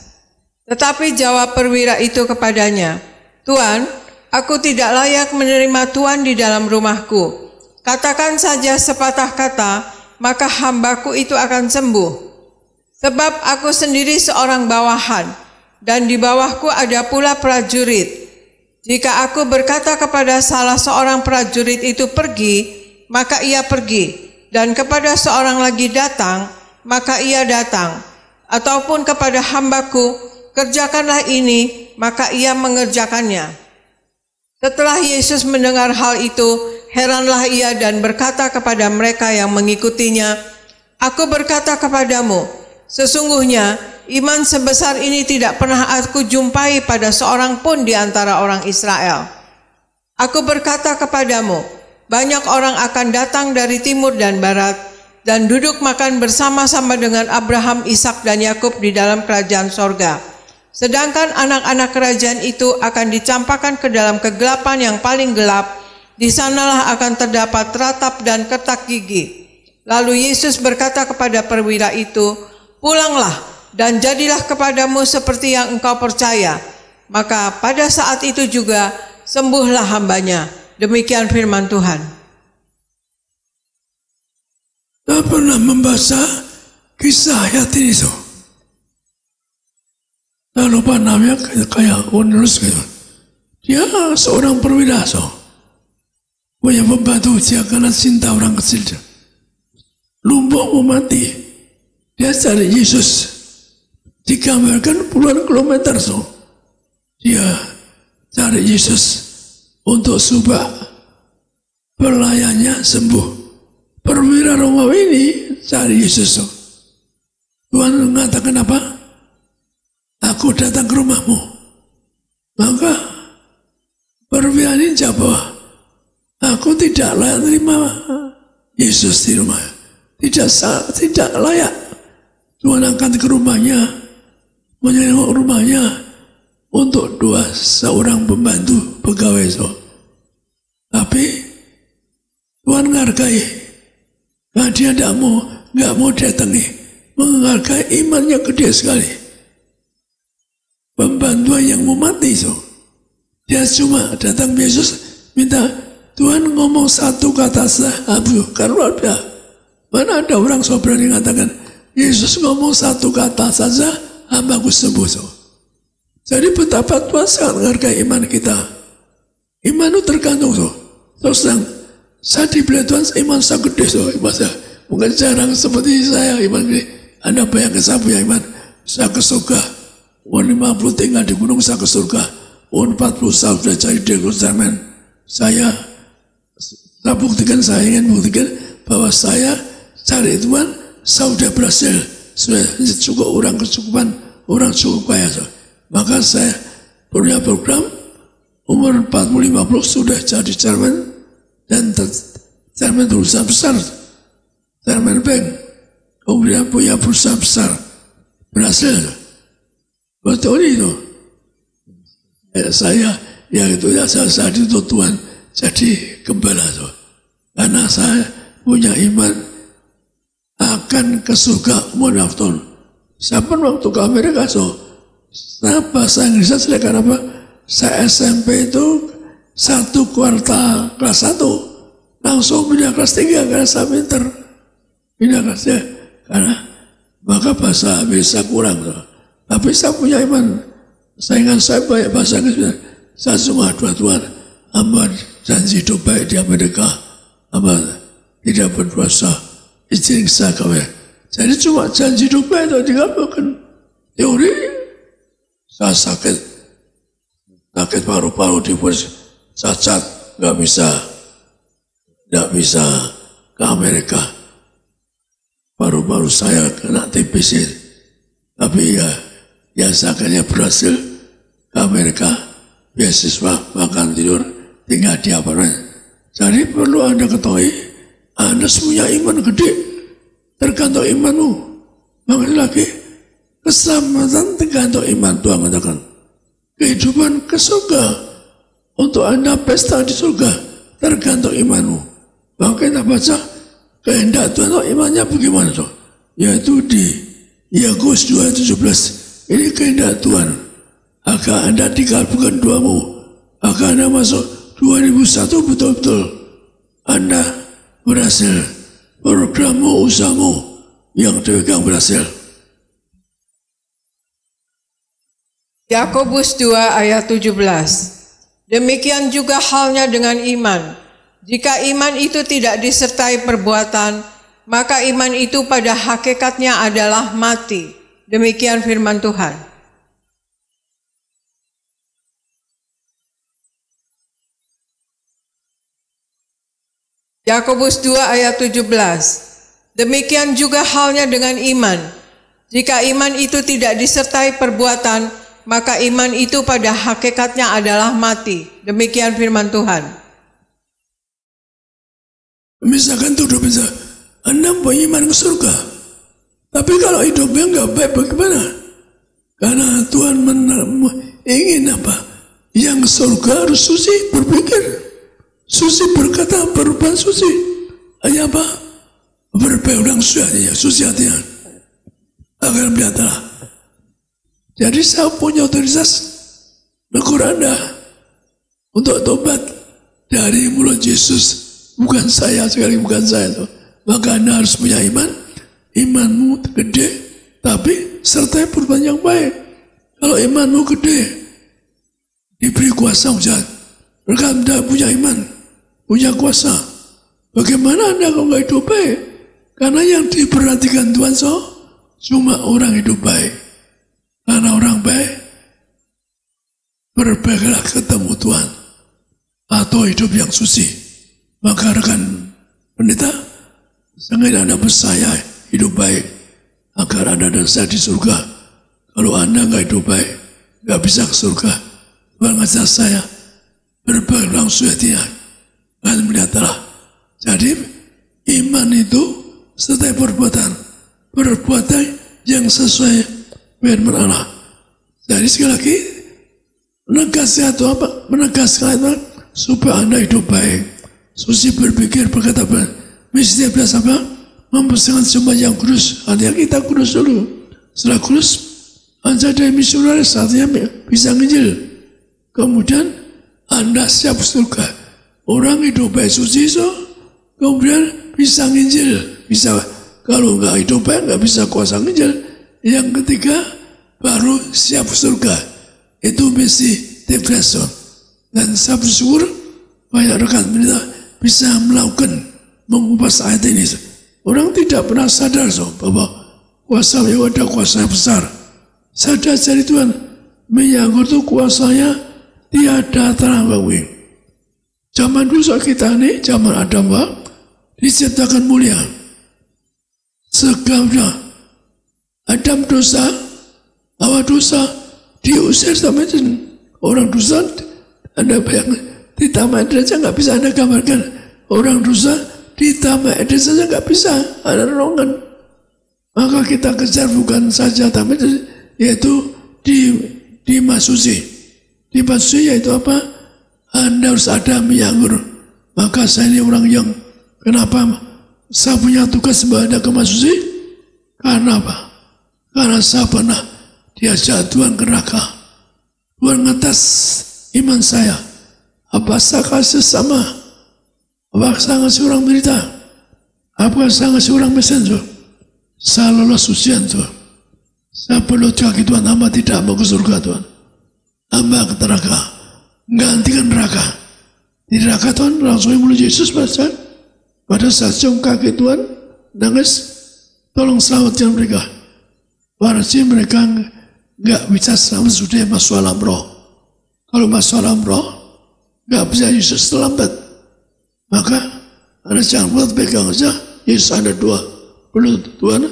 Tetapi jawab perwira itu kepadanya, Tuan, aku tidak layak menerima Tuan di dalam rumahku. Katakan saja sepatah kata, maka hambaku itu akan sembuh. Sebab aku sendiri seorang bawahan, dan di bawahku ada pula prajurit. Jika aku berkata kepada salah seorang prajurit itu pergi, maka ia pergi. Dan kepada seorang lagi datang, maka ia datang. Ataupun kepada hambaku, kerjakanlah ini, maka ia mengerjakannya. Setelah Yesus mendengar hal itu, heranlah ia dan berkata kepada mereka yang mengikutinya, Aku berkata kepadamu, sesungguhnya iman sebesar ini tidak pernah aku jumpai pada seorang pun di antara orang Israel. Aku berkata kepadamu, banyak orang akan datang dari timur dan barat, dan duduk makan bersama-sama dengan Abraham, Ishak, dan Yakub di dalam kerajaan sorga. Sedangkan anak-anak kerajaan itu akan dicampakkan ke dalam kegelapan yang paling gelap. Di sanalah akan terdapat ratap dan ketak gigi. Lalu Yesus berkata kepada perwira itu, Pulanglah dan jadilah kepadamu seperti yang engkau percaya. Maka pada saat itu juga sembuhlah hambanya. Demikian firman Tuhan. Saya pernah membaca kisah ayat ini. Saya lupa namanya, kayak Onrus gitu. Dia seorang perwira, punya pembantu, dia karena cinta orang kecil. Lumpuh mau mati, dia cari Yesus. Digambarkan puluhan kilometer, dia cari Yesus untuk supaya pelayannya sembuh. Perwira Romawi ini cari Yesus. Tuhan mengatakan apa? Aku datang ke rumahmu. Maka perwira ini jawab, aku tidak layak terima Yesus di rumah. Tidak layak. Tuhan angkat ke rumahnya, menyenggok rumahnya untuk seorang pembantu pegawai. Tapi Tuhan menghargai. Nah, dia nggak mau datangi. Menghargai imannya gede sekali. Pembantu yang mau mati, dia cuma datang Yesus minta Tuhan ngomong satu kata sahabu. Karena mana ada orang berani mengatakan Yesus ngomong satu kata saja hambaku sembuh. Jadi betapa Tuhan sangat menghargai iman kita. Iman itu tergantung. Terus saya dibeli Tuhan iman saya gede. Mungkin jarang seperti saya iman gede. Anda bayangkan saya punya iman. Saya ke surga. Umur 50 tinggal di gunung, saya ke surga. Umur 40 saya sudah cari di Yerusalem. Saya ingin buktikan bahwa saya cari Tuhan saya sudah berhasil, sudah cukup orang kecukupan, orang cukup kaya. Maka saya punya program, umur 40-50 sudah jadi chairman, dan chairman perusahaan besar, chairman bank, kemudian punya perusahaan besar, berhasil. Betul itu. Saya, yang itu ya saya dituntut Tuhan jadi gembala itu. Karena saya punya iman akan ke surga munafton. Saya pun waktu ke Amerika saya bahasa Inggris silakan apa? Saya SMP itu 1 kuartal kelas 1 langsung pindah kelas 3 karena saya pinter. Pindah kelas 3 karena maka bahasa bisa kurang. Tapi saya punya iman. Saingan saya banyak bahasa Inggris. Saya cuma dua Tuhan. Hamba janji hidup baik di Amerika. Hamba tidak berdosa. Izin saya kawin. Jadi cuma janji hidup baik itu dikabulkan. Teori. Saya sakit paru-paru di cacat. Nggak bisa ke Amerika. Paru-paru saya kena TBC. Tapi ya sakitnya berhasil ke Amerika, beasiswa, makan tidur, tinggal di apartemen. Jadi perlu Anda ketahui, Anda punya iman gede, tergantung imanmu. Makanya lagi, keselamatan tergantung iman. Tuhan katakan, kehidupan ke surga, untuk Anda pesta di surga, tergantung imanmu. Makanya baca, kehendak Tuhan, imannya bagaimana tuh? Yaitu di Yakobus 2:17. Ini kehendak Tuhan, agar Anda dikabulkan doamu, agar Anda masuk 2001 betul-betul Anda berhasil, programmu, usahamu yang dipegang berhasil. Yakobus 2 ayat 17. Demikian juga halnya dengan iman. Jika iman itu tidak disertai perbuatan, maka iman itu pada hakikatnya adalah mati. Demikian firman Tuhan. Yakobus 2 ayat 17. Demikian juga halnya dengan iman. Jika iman itu tidak disertai perbuatan, maka iman itu pada hakikatnya adalah mati. Demikian firman Tuhan. Misalkan tuh bisa, Anda punya iman ke surga. Tapi kalau hidupnya nggak baik bagaimana? Karena Tuhan ingin apa? Yang surga harus suci berpikir, suci berkata, berbuat suci. Hanya apa? Berpegang suci hatinya. Agar biarlah. Jadi saya punya otoritas menegur Anda untuk tobat dari mulut Yesus. Bukan saya sekali, bukan saya. Maka Anda harus punya iman. Imanmu gede, tapi sertai perbuatan yang baik. Kalau imanmu gede, diberi kuasa hujan. Mereka tidak punya iman, punya kuasa. Bagaimana Anda kalau nggak hidup baik? Karena yang diperhatikan Tuhan cuma orang hidup baik. Karena orang baik, berbaiklah ketemu Tuhan. Atau hidup yang suci. Maka rekan pendeta, sangat Anda percaya hidup baik agar Anda dan saya di surga. Kalau Anda nggak hidup baik, nggak bisa ke surga. Tuhan ngajar saya berbaik langsung hatinya. Dan melihatlah. Jadi iman itu serta perbuatan yang sesuai firman Allah. Jadi sekali lagi menegaskan itu apa? Menegaskan itu supaya Anda hidup baik, suci berpikir, berkata mesti biasa apa? Membersihkan semua yang kudus. Artinya kita kudus dulu. Setelah kudus, Anda jadi misionaris, artinya bisa nginjil. Kemudian Anda siap surga. Orang hidup baik suci, kemudian bisa nginjil. Bisa, kalau nggak hidup baik, nggak bisa kuasa nginjil. Yang ketiga, baru siap surga. Itu misi depression. Dan saya bersyukur, banyak rekan kita bisa melakukan, mengupas ayat ini. Orang tidak pernah sadar bahwa kuasa yang ada kuasa besar. Sadar dari Tuhan menyangkut itu kuasanya tiada terangkawi. Zaman dulu kita ini, zaman Adam diciptakan mulia. Sebabnya Adam dosa, Hawa dosa, diusir sama orang dosa. Anda bayangkan, di Taman Eden saja nggak bisa Anda gambarkan. Orang dosa di Taman Eden saja nggak bisa ada renungan. Maka kita kejar bukan saja Taman Eden, yaitu dimasuki. Dimasuki yaitu apa? Anda harus ada miyanggur. Maka saya ini orang yang, kenapa saya punya tugas membawa Anda ke masuki? Karena apa? Karena saya pernah diajak Tuhan ke neraka. Tuhan ngetes iman saya. Apa saya kasih sama? Apa saya ngasih orang berita? Apa saya ngasih orang messenger? Saya lolos ujian Tuhan. Saya peluk kaki Tuhan, hamba tidak mau ke surga Tuhan. Hamba ke neraka. Gantikan neraka. Di neraka Tuhan langsung menuju Yesus pada saat cium kaki Tuhan, nangis, tolong selamatkan mereka. Berarti mereka nggak bisa selamat sudah masuk alam roh. Kalau masuk alam roh, nggak bisa Yesus terlambat. Maka Anda jangan buat pegang saja. Yesus ada dua. Belum Tuhan,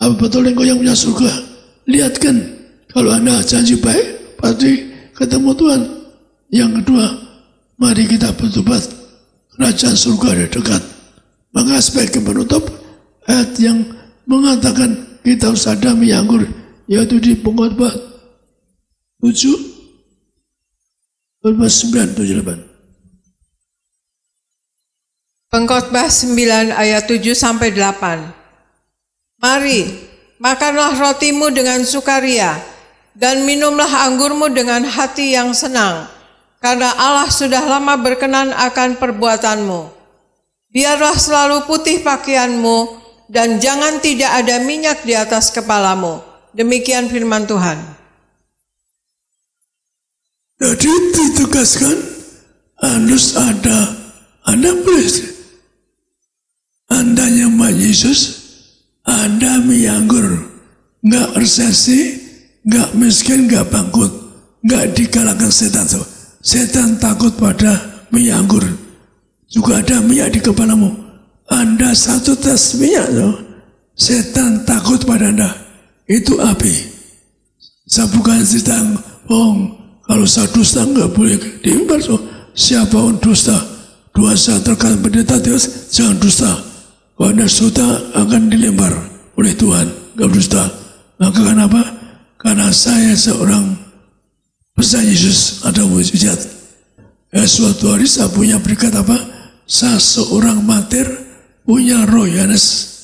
apa betul engkau yang punya surga? Lihatkan, kalau Anda janji baik, pasti ketemu Tuhan. Yang kedua, mari kita bertobat. Kerajaan surga ada dekat. Maka sebagai penutup, ayat yang mengatakan kita harus ada miyanggur, yaitu di Pengkhotbah 7, 9, 7, 8. Pengkhotbah 9 ayat 7 sampai 8. Mari, makanlah rotimu dengan sukaria, dan minumlah anggurmu dengan hati yang senang, karena Allah sudah lama berkenan akan perbuatanmu. Biarlah selalu putih pakaianmu, dan jangan tidak ada minyak di atas kepalamu. Demikian firman Tuhan. Jadi ditugaskan harus ada, Anda boleh, Anda nyembah Yesus, Anda miyanggur, nggak resesi, nggak miskin, nggak bangkrut, nggak dikalahkan setan. Setan takut pada miyanggur. Juga ada minyak di kepalamu. Anda satu tes minyak, setan takut pada Anda. Itu api. Saya bukan cerita bohong. Kalau saya dusta nggak boleh diimbar. Siapa pun dusta, dosa terkait pendeta Deus, jangan dusta. Kalau Anda dusta akan dilempar oleh Tuhan. Nggak dusta. Maka kenapa? Karena saya seorang pesan Yesus ada mujizat. Suatu hari saya punya berkat apa? Saya seorang martir punya roh Yohanes.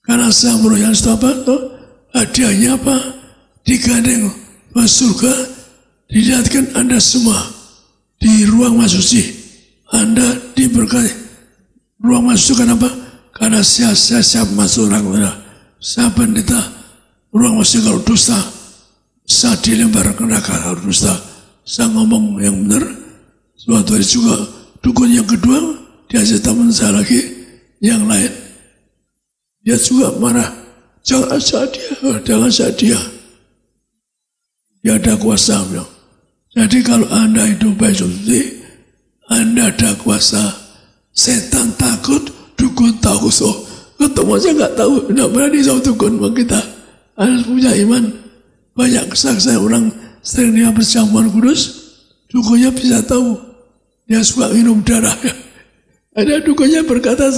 Karena saya roh Yohanes itu apa? Hadiahnya apa? Digandeng masuk surga, dilihatkan Anda semua di ruang masuci. Anda diberkati. Ruang masuk kenapa? Karena saya siap masuk orang mana. Saya pendeta. Ruang masuk kalau dusta, saya dilempar ke neraka kalau dusta. Saya ngomong yang benar. Suatu hari juga dukun yang kedua diajak teman saya lagi yang lain. Dia juga marah. Jangan ajak dia. Dia ada kuasa. Bilang. Jadi kalau Anda hidup baik seperti Anda ada kuasa. Setan takut, dukun tahu. So, ketemu aja nggak tahu. Nggak berani sama dukun. Kita harus punya iman. Banyak kesaksian orang sering dia bercampur kudus. Dukunnya bisa tahu. Dia suka minum darah. Ada dukunnya berkata,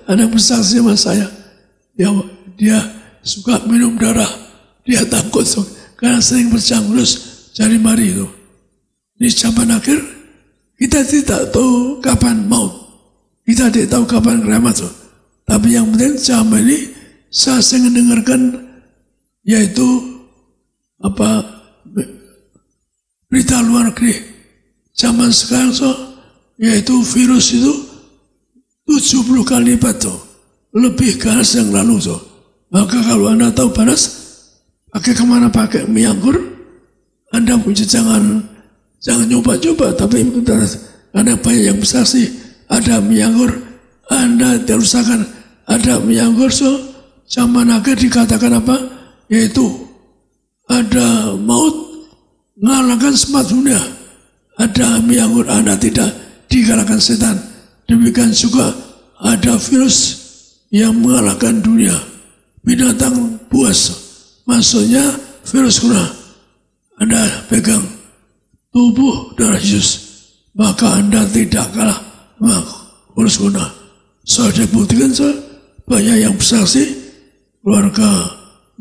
ada bersaksi sama saya. Dia suka minum darah. Dia takut. Karena sering bercampur kudus. Jadi mari itu. Di zaman akhir, kita tidak tahu kapan maut. Kita tidak tahu kapan kiamat. Tapi yang penting zaman ini, saya sering mendengarkan, yaitu berita luar negeri. Zaman sekarang yaitu virus itu 70 kali lipat lebih ganas yang lalu Maka kalau Anda tahu panas, pakai kemana pakai miyanggur, Anda punya jangan coba-coba, tapi Anda banyak yang bersaksi ada miyanggur, Anda dirusakan ada miyanggur. Zaman akhir dikatakan apa? Yaitu ada maut mengalahkan semua dunia. Ada miyanggur, Anda tidak dikalahkan setan. Demikian juga ada virus yang mengalahkan dunia. binatang buas, maksudnya virus corona. Anda pegang tubuh darah Yesus, maka Anda tidak kalah sama virus corona. Saya buktikan banyak yang bersaksi, keluarga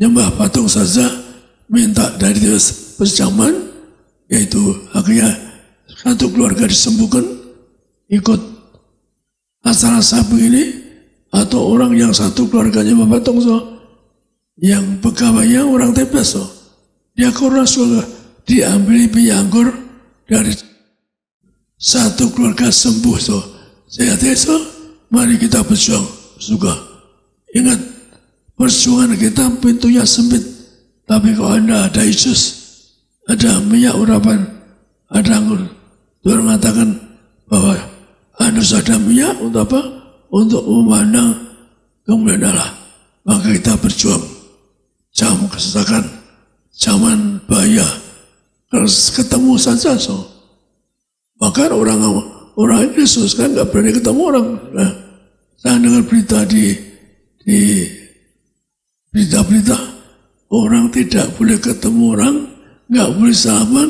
nyembah patung saja minta dari perjamuan, yaitu akhirnya satu keluarga disembuhkan ikut acara sabu ini, atau orang yang satu keluarganya membatung yang pegawainya orang tebas dia corona diambil biji anggur dari satu keluarga sembuh saya desa, mari kita berjuang juga. Ingat, perjuangan kita pintunya sempit, tapi kalau Anda ada Yesus, ada minyak urapan, ada anggur, Tuhan mengatakan bahwa harus ada minyak untuk apa? Untuk memandang kemuliaan Allah. Maka kita berjuang. Jam kesesakan, zaman bahaya. Kalau ketemu saja Bahkan orang Yesus kan nggak berani ketemu orang. Nah, saya dengar berita di berita-berita, orang tidak boleh ketemu orang, nggak boleh salaman,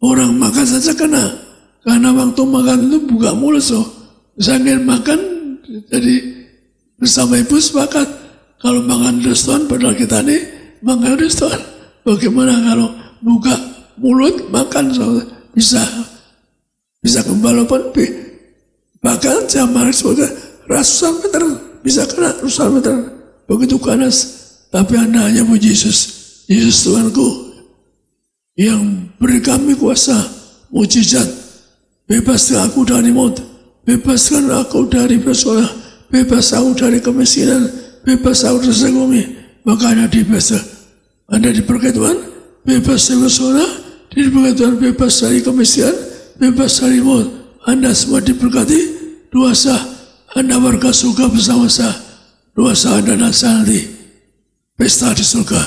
orang makan saja kena. Karena waktu makan itu buka mulut saya ingin makan, jadi bersama ibu sepakat kalau makan restoran, padahal kita ini makan restoran. Bagaimana kalau buka mulut makan bisa kembali bahkan zaman sebagai ratusan meter bisa kena ratusan meter begitu ganas. Tapi Anda hanya puji Yesus, Yesus Tuhanku yang beri kami kuasa mujizat, bebaskan aku dari maut, bebaskan aku dari bersalah, bebas aku dari kemiskinan, bebas aku dari segumi. Maka Anda dibebaskan, Anda diberkati Tuhan, bebas dari bersalah, diberkati Tuhan, bebas dari kemiskinan, bebas dari maut. Anda semua diberkati, dosa Anda warga surga bersama saya, dosa Anda dan saya nanti pesta di surga.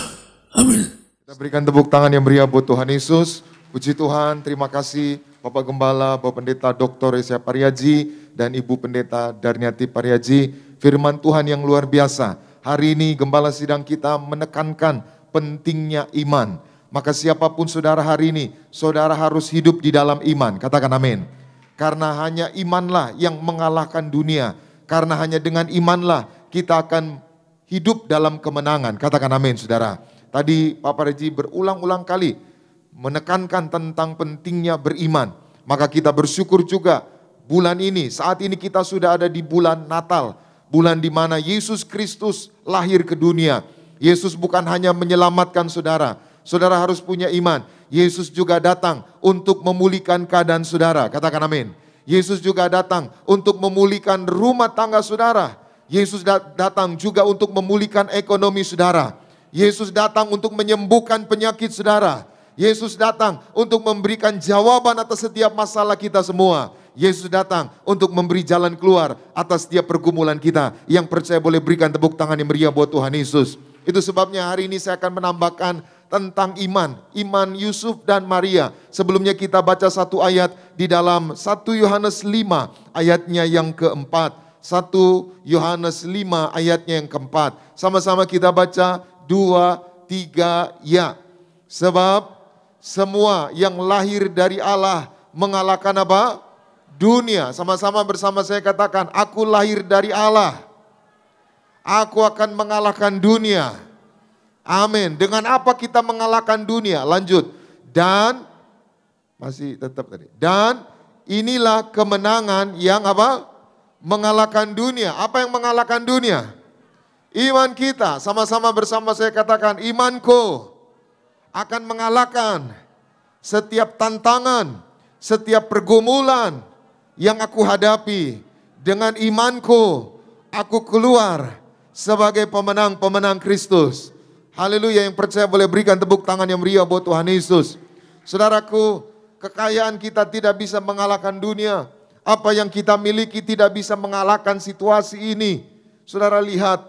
Amin. Kita berikan tepuk tangan yang meriah buat Tuhan Yesus. Puji Tuhan, terima kasih Bapak Gembala, Bapak Pendeta Dr. Yesaya Pariaji, dan Ibu Pendeta Darniati Pariaji. Firman Tuhan yang luar biasa. Hari ini Gembala Sidang kita menekankan pentingnya iman. Maka siapapun saudara hari ini, saudara harus hidup di dalam iman. Katakan amin. Karena hanya imanlah yang mengalahkan dunia. Karena hanya dengan imanlah kita akan hidup dalam kemenangan. Katakan amin saudara. Tadi Pak Pariaji berulang-ulang kali menekankan tentang pentingnya beriman. Maka kita bersyukur juga bulan ini, saat ini kita sudah ada di bulan Natal. Bulan di mana Yesus Kristus lahir ke dunia. Yesus bukan hanya menyelamatkan saudara. Saudara harus punya iman. Yesus juga datang untuk memulihkan keadaan saudara. Katakan amin. Yesus juga datang untuk memulihkan rumah tangga saudara. Yesus datang juga untuk memulihkan ekonomi saudara. Yesus datang untuk menyembuhkan penyakit saudara. Yesus datang untuk memberikan jawaban atas setiap masalah kita semua. Yesus datang untuk memberi jalan keluar atas setiap pergumulan kita. Yang percaya boleh berikan tepuk tangan yang meriah buat Tuhan Yesus. Itu sebabnya hari ini saya akan menambahkan tentang iman. Iman Yusuf dan Maria. Sebelumnya kita baca satu ayat di dalam 1 Yohanes 5 ayatnya yang keempat. 1 Yohanes 5 ayatnya yang keempat. Sama-sama kita baca 2, 3, ya. Sebab semua yang lahir dari Allah mengalahkan apa? Dunia. Sama-sama bersama saya katakan, aku lahir dari Allah. Aku akan mengalahkan dunia. Amin. Dengan apa kita mengalahkan dunia? Lanjut. Dan, masih tetap tadi. Dan inilah kemenangan yang apa? Mengalahkan dunia. Apa yang mengalahkan dunia? Iman kita. Sama-sama bersama saya katakan, imanku akan mengalahkan setiap tantangan, setiap pergumulan yang aku hadapi. Dengan imanku, aku keluar sebagai pemenang-pemenang Kristus. Haleluya, yang percaya boleh berikan tepuk tangan yang meriah buat Tuhan Yesus. Saudaraku, kekayaan kita tidak bisa mengalahkan dunia. Apa yang kita miliki tidak bisa mengalahkan situasi ini. Saudara lihat,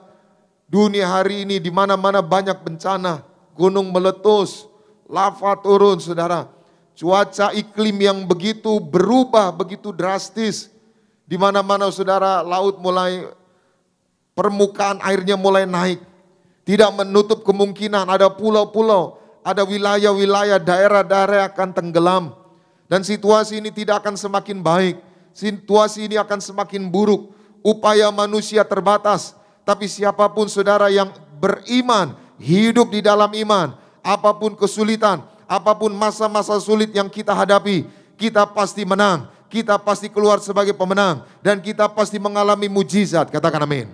dunia hari ini di mana-mana banyak bencana. Gunung meletus, lava turun saudara. Cuaca iklim yang begitu berubah, begitu drastis. Di mana-mana saudara, laut mulai, permukaan airnya mulai naik. Tidak menutup kemungkinan ada pulau-pulau, ada wilayah-wilayah, daerah-daerah akan tenggelam. Dan situasi ini tidak akan semakin baik. Situasi ini akan semakin buruk. Upaya manusia terbatas. Tapi siapapun saudara yang beriman, hidup di dalam iman, apapun kesulitan, apapun masa-masa sulit yang kita hadapi, kita pasti menang. Kita pasti keluar sebagai pemenang. Dan kita pasti mengalami mujizat. Katakan amin.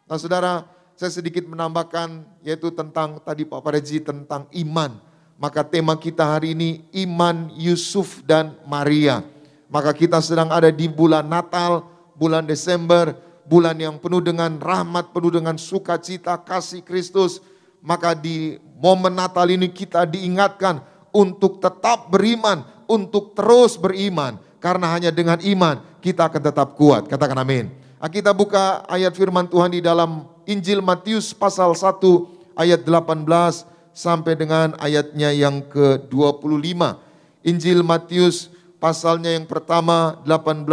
Nah saudara, saya sedikit menambahkan yaitu tentang tadi Pak Pareji tentang iman. Maka tema kita hari ini iman Yusuf dan Maria. Maka kita sedang ada di bulan Natal, bulan Desember, bulan yang penuh dengan rahmat, penuh dengan sukacita, kasih Kristus. Maka di momen Natal ini kita diingatkan untuk tetap beriman, untuk terus beriman. Karena hanya dengan iman kita akan tetap kuat. Katakan amin. Nah, kita buka ayat firman Tuhan di dalam Injil Matius pasal 1 ayat 18 sampai dengan ayatnya yang ke-25. Injil Matius pasalnya yang pertama 18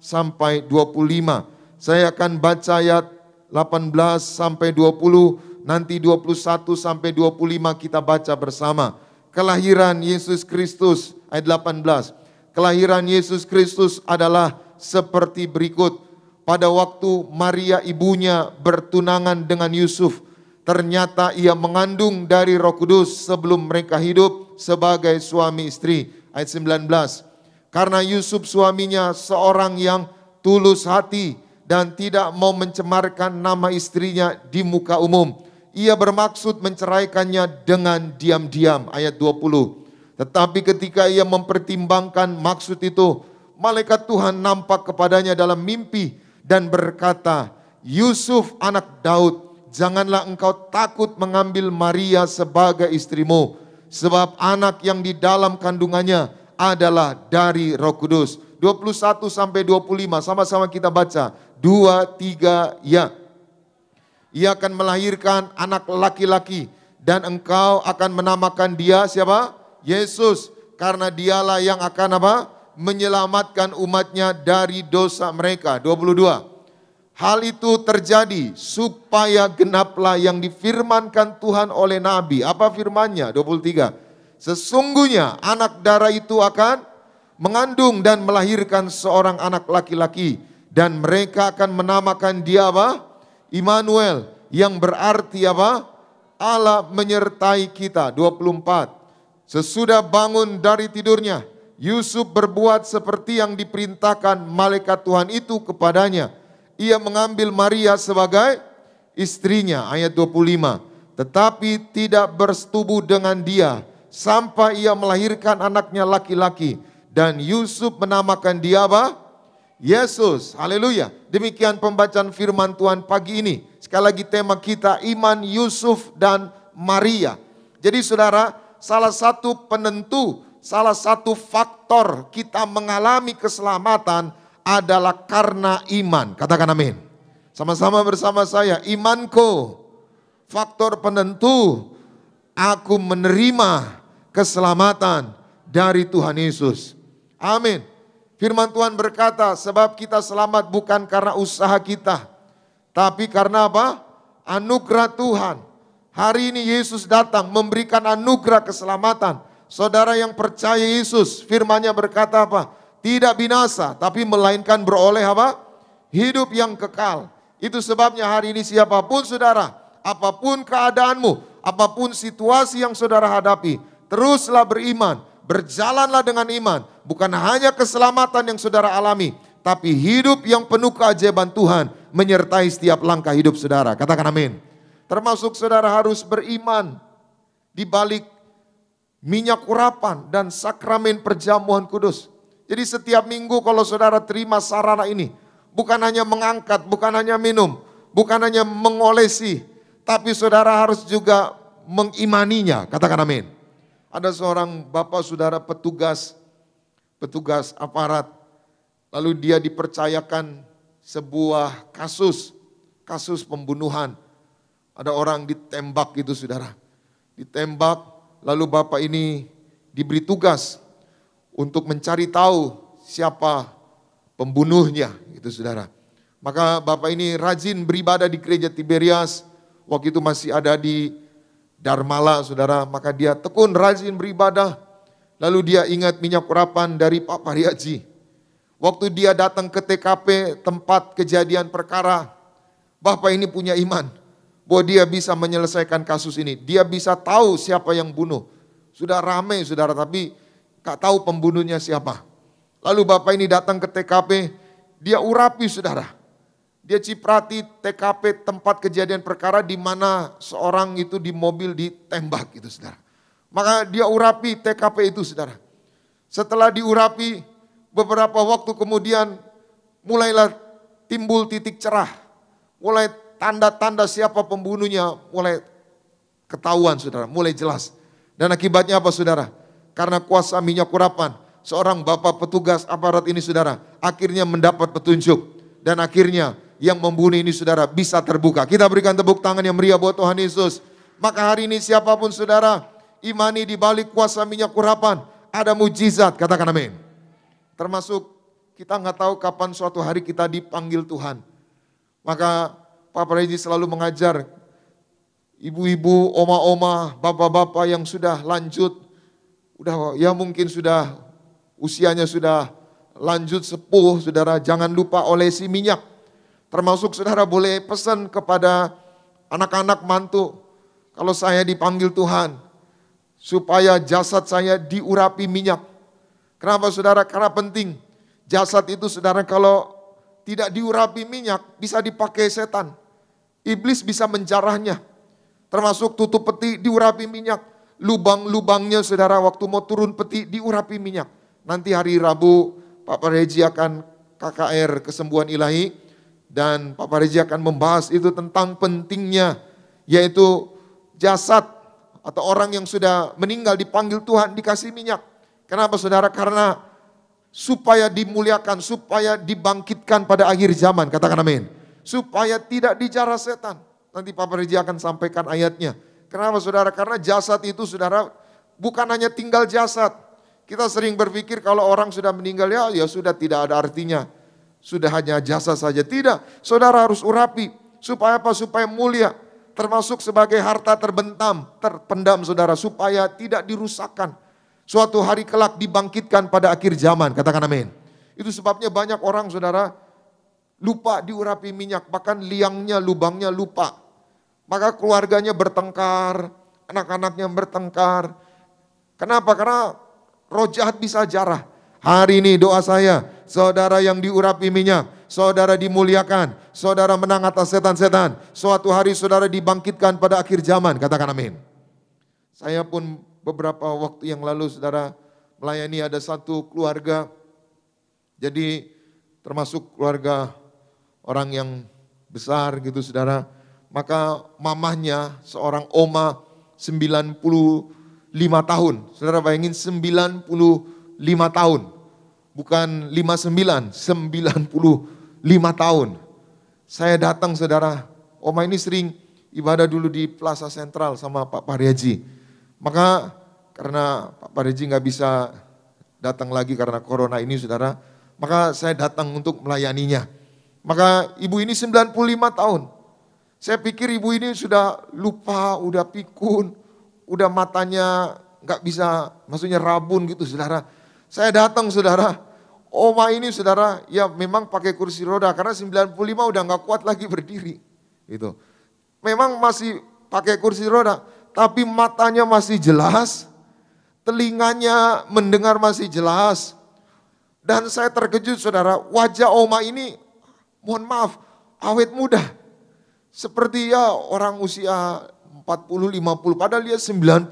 sampai 25. Saya akan baca ayat 18 sampai 20, nanti 21 sampai 25 kita baca bersama. Kelahiran Yesus Kristus ayat 18. Kelahiran Yesus Kristus adalah seperti berikut. Pada waktu Maria ibunya bertunangan dengan Yusuf, ternyata ia mengandung dari Roh Kudus sebelum mereka hidup sebagai suami istri. Ayat 19. Karena Yusuf suaminya seorang yang tulus hati dan tidak mau mencemarkan nama istrinya di muka umum, ia bermaksud menceraikannya dengan diam-diam. Ayat 20. Tetapi ketika ia mempertimbangkan maksud itu, malaikat Tuhan nampak kepadanya dalam mimpi dan berkata, Yusuf anak Daud, janganlah engkau takut mengambil Maria sebagai istrimu, sebab anak yang di dalam kandungannya adalah dari Roh Kudus. 21 sampai 25 sama-sama kita baca. 2, 3, ya. Ia akan melahirkan anak laki-laki dan engkau akan menamakan dia siapa? Yesus, karena dialah yang akan apa? Menyelamatkan umatnya dari dosa mereka. 22. Hal itu terjadi supaya genaplah yang difirmankan Tuhan oleh Nabi. Apa firmannya? 23. Sesungguhnya anak darah itu akan mengandung dan melahirkan seorang anak laki-laki. Dan mereka akan menamakan dia apa? Immanuel, yang berarti apa? Allah menyertai kita. 24. Sesudah bangun dari tidurnya, Yusuf berbuat seperti yang diperintahkan malaikat Tuhan itu kepadanya. Ia mengambil Maria sebagai istrinya. Ayat 25. Tetapi tidak bersetubuh dengan dia sampai ia melahirkan anaknya laki-laki. Dan Yusuf menamakan dia apa? Yesus. Haleluya. Demikian pembacaan firman Tuhan pagi ini. Sekali lagi tema kita iman Yusuf dan Maria. Jadi saudara, salah satu penentu, salah satu faktor kita mengalami keselamatan adalah karena iman. Katakan amin. Sama-sama bersama saya. Imanku, faktor penentu aku menerima keselamatan dari Tuhan Yesus. Amin. Firman Tuhan berkata, sebab kita selamat bukan karena usaha kita, tapi karena apa? Anugerah Tuhan. Hari ini Yesus datang memberikan anugerah keselamatan. Saudara yang percaya Yesus, firman-Nya berkata apa? Tidak binasa, tapi melainkan beroleh apa? Hidup yang kekal. Itu sebabnya hari ini siapapun saudara, apapun keadaanmu, apapun situasi yang saudara hadapi, teruslah beriman, berjalanlah dengan iman. Bukan hanya keselamatan yang saudara alami, tapi hidup yang penuh keajaiban Tuhan menyertai setiap langkah hidup saudara. Katakan amin. Termasuk saudara harus beriman di balik minyak urapan dan sakramen perjamuan kudus. Jadi setiap minggu kalau saudara terima sarana ini, bukan hanya mengangkat, bukan hanya minum, bukan hanya mengolesi, tapi saudara harus juga mengimaninya. Katakan amin. Ada seorang bapak saudara petugas aparat, lalu dia dipercayakan sebuah kasus pembunuhan. Ada orang ditembak gitu saudara. Ditembak, lalu bapak ini diberi tugas untuk mencari tahu siapa pembunuhnya gitu saudara. Maka bapak ini rajin beribadah di gereja Tiberias waktu itu masih ada di Darmala, saudara, maka dia tekun rajin beribadah. Lalu dia ingat minyak urapan dari Pak Pariaji. Waktu dia datang ke TKP tempat kejadian perkara, Bapak ini punya iman bahwa dia bisa menyelesaikan kasus ini. Dia bisa tahu siapa yang bunuh. Sudah ramai, saudara, tapi gak tahu pembunuhnya siapa. Lalu Bapak ini datang ke TKP, dia urapi, saudara. Dia ciprati TKP tempat kejadian perkara di mana seorang itu di mobil ditembak gitu, saudara. Maka dia urapi TKP itu, saudara. Setelah diurapi, beberapa waktu kemudian mulailah timbul titik cerah. Mulai tanda-tanda siapa pembunuhnya mulai ketahuan, saudara, mulai jelas. Dan akibatnya apa, saudara? Karena kuasa minyak urapan, seorang bapak petugas aparat ini, saudara, akhirnya mendapat petunjuk. Dan akhirnya yang membunuh ini, saudara, bisa terbuka. Kita berikan tepuk tangan yang meriah buat Tuhan Yesus. Maka hari ini siapapun, saudara, imani di balik kuasa minyak urapan, ada mujizat, katakan amin. Termasuk kita nggak tahu kapan suatu hari kita dipanggil Tuhan. Maka Pak Pariaji selalu mengajar ibu-ibu, oma-oma, bapak-bapak yang sudah lanjut, udah ya mungkin sudah usianya sudah lanjut sepuh, saudara, jangan lupa olesi minyak. Termasuk saudara boleh pesan kepada anak-anak mantu, kalau saya dipanggil Tuhan, supaya jasad saya diurapi minyak. Kenapa, saudara? Karena penting. Jasad itu, saudara, kalau tidak diurapi minyak, bisa dipakai setan. Iblis bisa menjarahnya. Termasuk tutup peti diurapi minyak. Lubang-lubangnya, saudara, waktu mau turun peti diurapi minyak. Nanti hari Rabu Pak Pariaji akan KKR kesembuhan ilahi. Dan Pak Pariaji akan membahas itu tentang pentingnya, yaitu jasad atau orang yang sudah meninggal dipanggil Tuhan dikasih minyak. Kenapa, saudara? Karena supaya dimuliakan, supaya dibangkitkan pada akhir zaman, katakan amin. Supaya tidak dijarah setan. Nanti Pak Pariaji akan sampaikan ayatnya. Kenapa, saudara? Karena jasad itu, saudara, bukan hanya tinggal jasad. Kita sering berpikir kalau orang sudah meninggal, ya sudah tidak ada artinya. Sudah hanya jasa saja. Tidak, saudara harus urapi. Supaya apa? Supaya mulia. Termasuk sebagai harta terpendam, saudara. Supaya tidak dirusakkan. Suatu hari kelak dibangkitkan pada akhir zaman. Katakan amin. Itu sebabnya banyak orang, saudara, lupa diurapi minyak. Bahkan liangnya, lubangnya lupa. Maka keluarganya bertengkar. Anak-anaknya bertengkar. Kenapa? Karena roh jahat bisa jarah. Hari ini doa saya, saudara yang diurapi minyak, saudara dimuliakan, saudara menang atas setan-setan. Suatu hari saudara dibangkitkan pada akhir zaman, katakan amin. Saya pun beberapa waktu yang lalu, saudara, melayani ada satu keluarga. Jadi termasuk keluarga orang yang besar gitu, saudara. Maka mamahnya seorang oma 95 tahun. Saudara bayangin 95 tahun. Bukan 59, 95 tahun. Saya datang, saudara. Oma ini sering ibadah dulu di Plaza Sentral sama Pak Pariaji. Maka karena Pak Pariaji nggak bisa datang lagi karena corona ini, saudara. Maka saya datang untuk melayaninya. Maka ibu ini 95 tahun. Saya pikir ibu ini sudah lupa, udah pikun, udah matanya nggak bisa, maksudnya rabun gitu, saudara. Saya datang, saudara, oma ini, saudara, ya memang pakai kursi roda karena 95 udah nggak kuat lagi berdiri. Gitu. Memang masih pakai kursi roda, tapi matanya masih jelas, telinganya mendengar masih jelas. Dan saya terkejut, saudara, wajah oma ini, mohon maaf, awet muda. Seperti ya orang usia 40-50, padahal dia 95.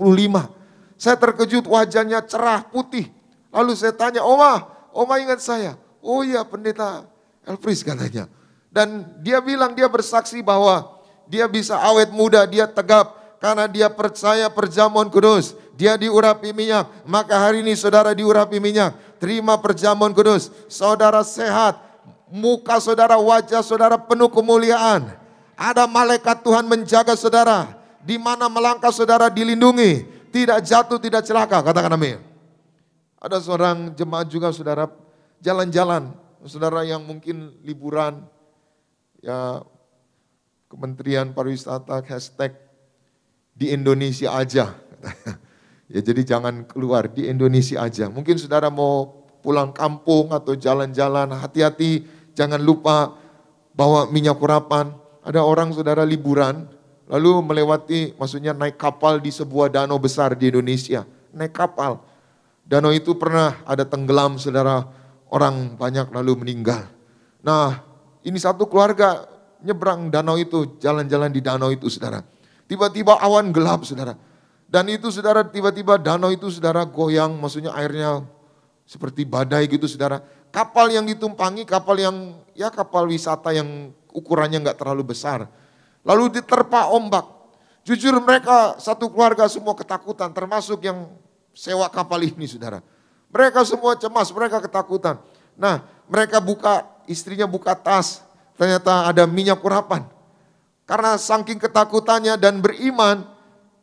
Saya terkejut, wajahnya cerah, putih. Lalu saya tanya, Oma ingat saya? Oh iya, Pendeta Elfris katanya. Dan dia bilang, dia bersaksi bahwa dia bisa awet muda, dia tegap. Karena dia percaya perjamuan kudus. Dia diurapi minyak. Maka hari ini saudara diurapi minyak. Terima perjamuan kudus. Saudara sehat. Muka saudara, wajah saudara penuh kemuliaan. Ada malaikat Tuhan menjaga saudara. Di mana melangkah saudara dilindungi. Tidak jatuh, tidak celaka. Katakan amin. Ada seorang jemaat juga, saudara, jalan-jalan. Saudara yang mungkin liburan, ya Kementerian Pariwisata hashtag di Indonesia aja. Ya jadi jangan keluar, di Indonesia aja. Mungkin saudara mau pulang kampung atau jalan-jalan, hati-hati, jangan lupa bawa minyak urapan. Ada orang saudara liburan, lalu melewati, maksudnya naik kapal di sebuah danau besar di Indonesia. Naik kapal, danau itu pernah ada tenggelam saudara, orang banyak lalu meninggal. Nah ini satu keluarga nyebrang danau itu, jalan-jalan di danau itu saudara. Tiba-tiba awan gelap saudara. Dan itu saudara, tiba-tiba danau itu saudara goyang, maksudnya airnya seperti badai gitu saudara. Kapal yang ditumpangi, kapal yang, ya kapal wisata yang ukurannya nggak terlalu besar. Lalu diterpa ombak. Jujur mereka satu keluarga semua ketakutan, termasuk yang sewa kapal ini saudara. Mereka semua cemas, mereka ketakutan. Nah mereka buka, istrinya buka tas, ternyata ada minyak urapan. Karena saking ketakutannya dan beriman,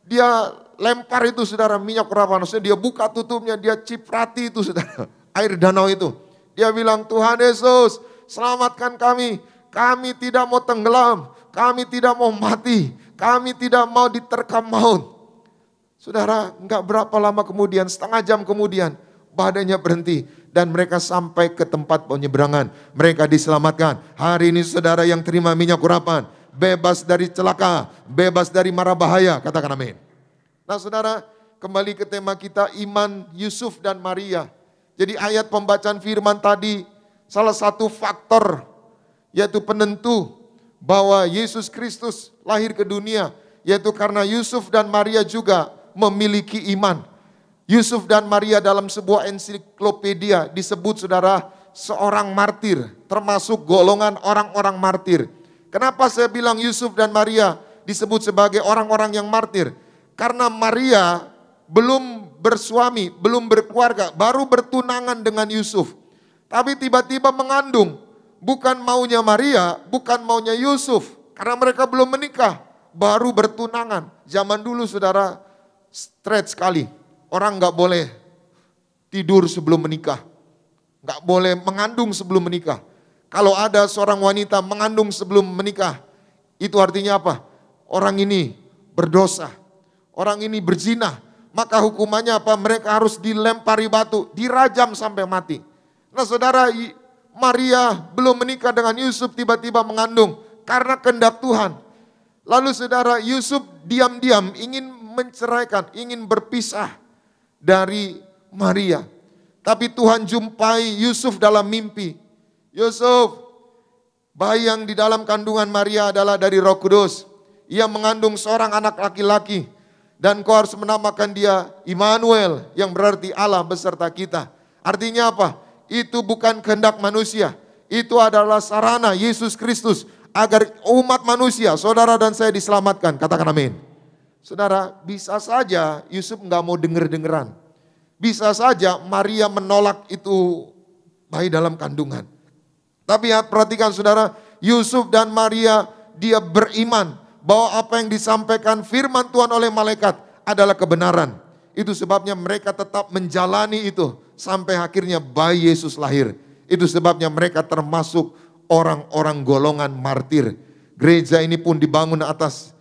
dia lempar itu saudara minyak urapan. Maksudnya dia buka tutupnya, dia ciprati itu saudara, air danau itu. Dia bilang, Tuhan Yesus selamatkan kami. Kami tidak mau tenggelam, kami tidak mau mati, kami tidak mau diterkam maut. Saudara, enggak berapa lama kemudian, setengah jam kemudian, badainya berhenti. Dan mereka sampai ke tempat penyeberangan. Mereka diselamatkan. Hari ini saudara yang terima minyak urapan, bebas dari celaka, bebas dari mara bahaya. Katakan amin. Nah saudara, kembali ke tema kita, iman Yusuf dan Maria. Jadi ayat pembacaan firman tadi, salah satu faktor, yaitu penentu bahwa Yesus Kristus lahir ke dunia, yaitu karena Yusuf dan Maria juga memiliki iman. Yusuf dan Maria dalam sebuah ensiklopedia disebut saudara seorang martir, termasuk golongan orang-orang martir. Kenapa saya bilang Yusuf dan Maria disebut sebagai orang-orang yang martir? Karena Maria belum bersuami, belum berkeluarga, baru bertunangan dengan Yusuf. Tapi tiba-tiba mengandung, bukan maunya Maria, bukan maunya Yusuf. Karena mereka belum menikah, baru bertunangan. Zaman dulu saudara, straight sekali. Orang nggak boleh tidur sebelum menikah, nggak boleh mengandung sebelum menikah. Kalau ada seorang wanita mengandung sebelum menikah, itu artinya apa? Orang ini berdosa, orang ini berzina. Maka hukumannya apa? Mereka harus dilempari batu, dirajam sampai mati. Nah saudara, Maria belum menikah dengan Yusuf, tiba-tiba mengandung karena kehendak Tuhan. Lalu saudara, Yusuf diam-diam ingin menceraikan, ingin berpisah dari Maria. Tapi Tuhan jumpai Yusuf dalam mimpi. Yusuf, bayi yang di dalam kandungan Maria adalah dari Roh Kudus. Ia mengandung seorang anak laki-laki. Dan kau harus menamakan dia Immanuel, yang berarti Allah beserta kita. Artinya apa? Itu bukan kehendak manusia. Itu adalah sarana Yesus Kristus agar umat manusia, saudara dan saya diselamatkan. Katakan amin. Saudara, bisa saja Yusuf nggak mau denger-dengeran. Bisa saja Maria menolak itu bayi dalam kandungan. Tapi ya, perhatikan saudara, Yusuf dan Maria dia beriman bahwa apa yang disampaikan firman Tuhan oleh malaikat adalah kebenaran. Itu sebabnya mereka tetap menjalani itu sampai akhirnya bayi Yesus lahir. Itu sebabnya mereka termasuk orang-orang golongan martir. Gereja ini pun dibangun atas,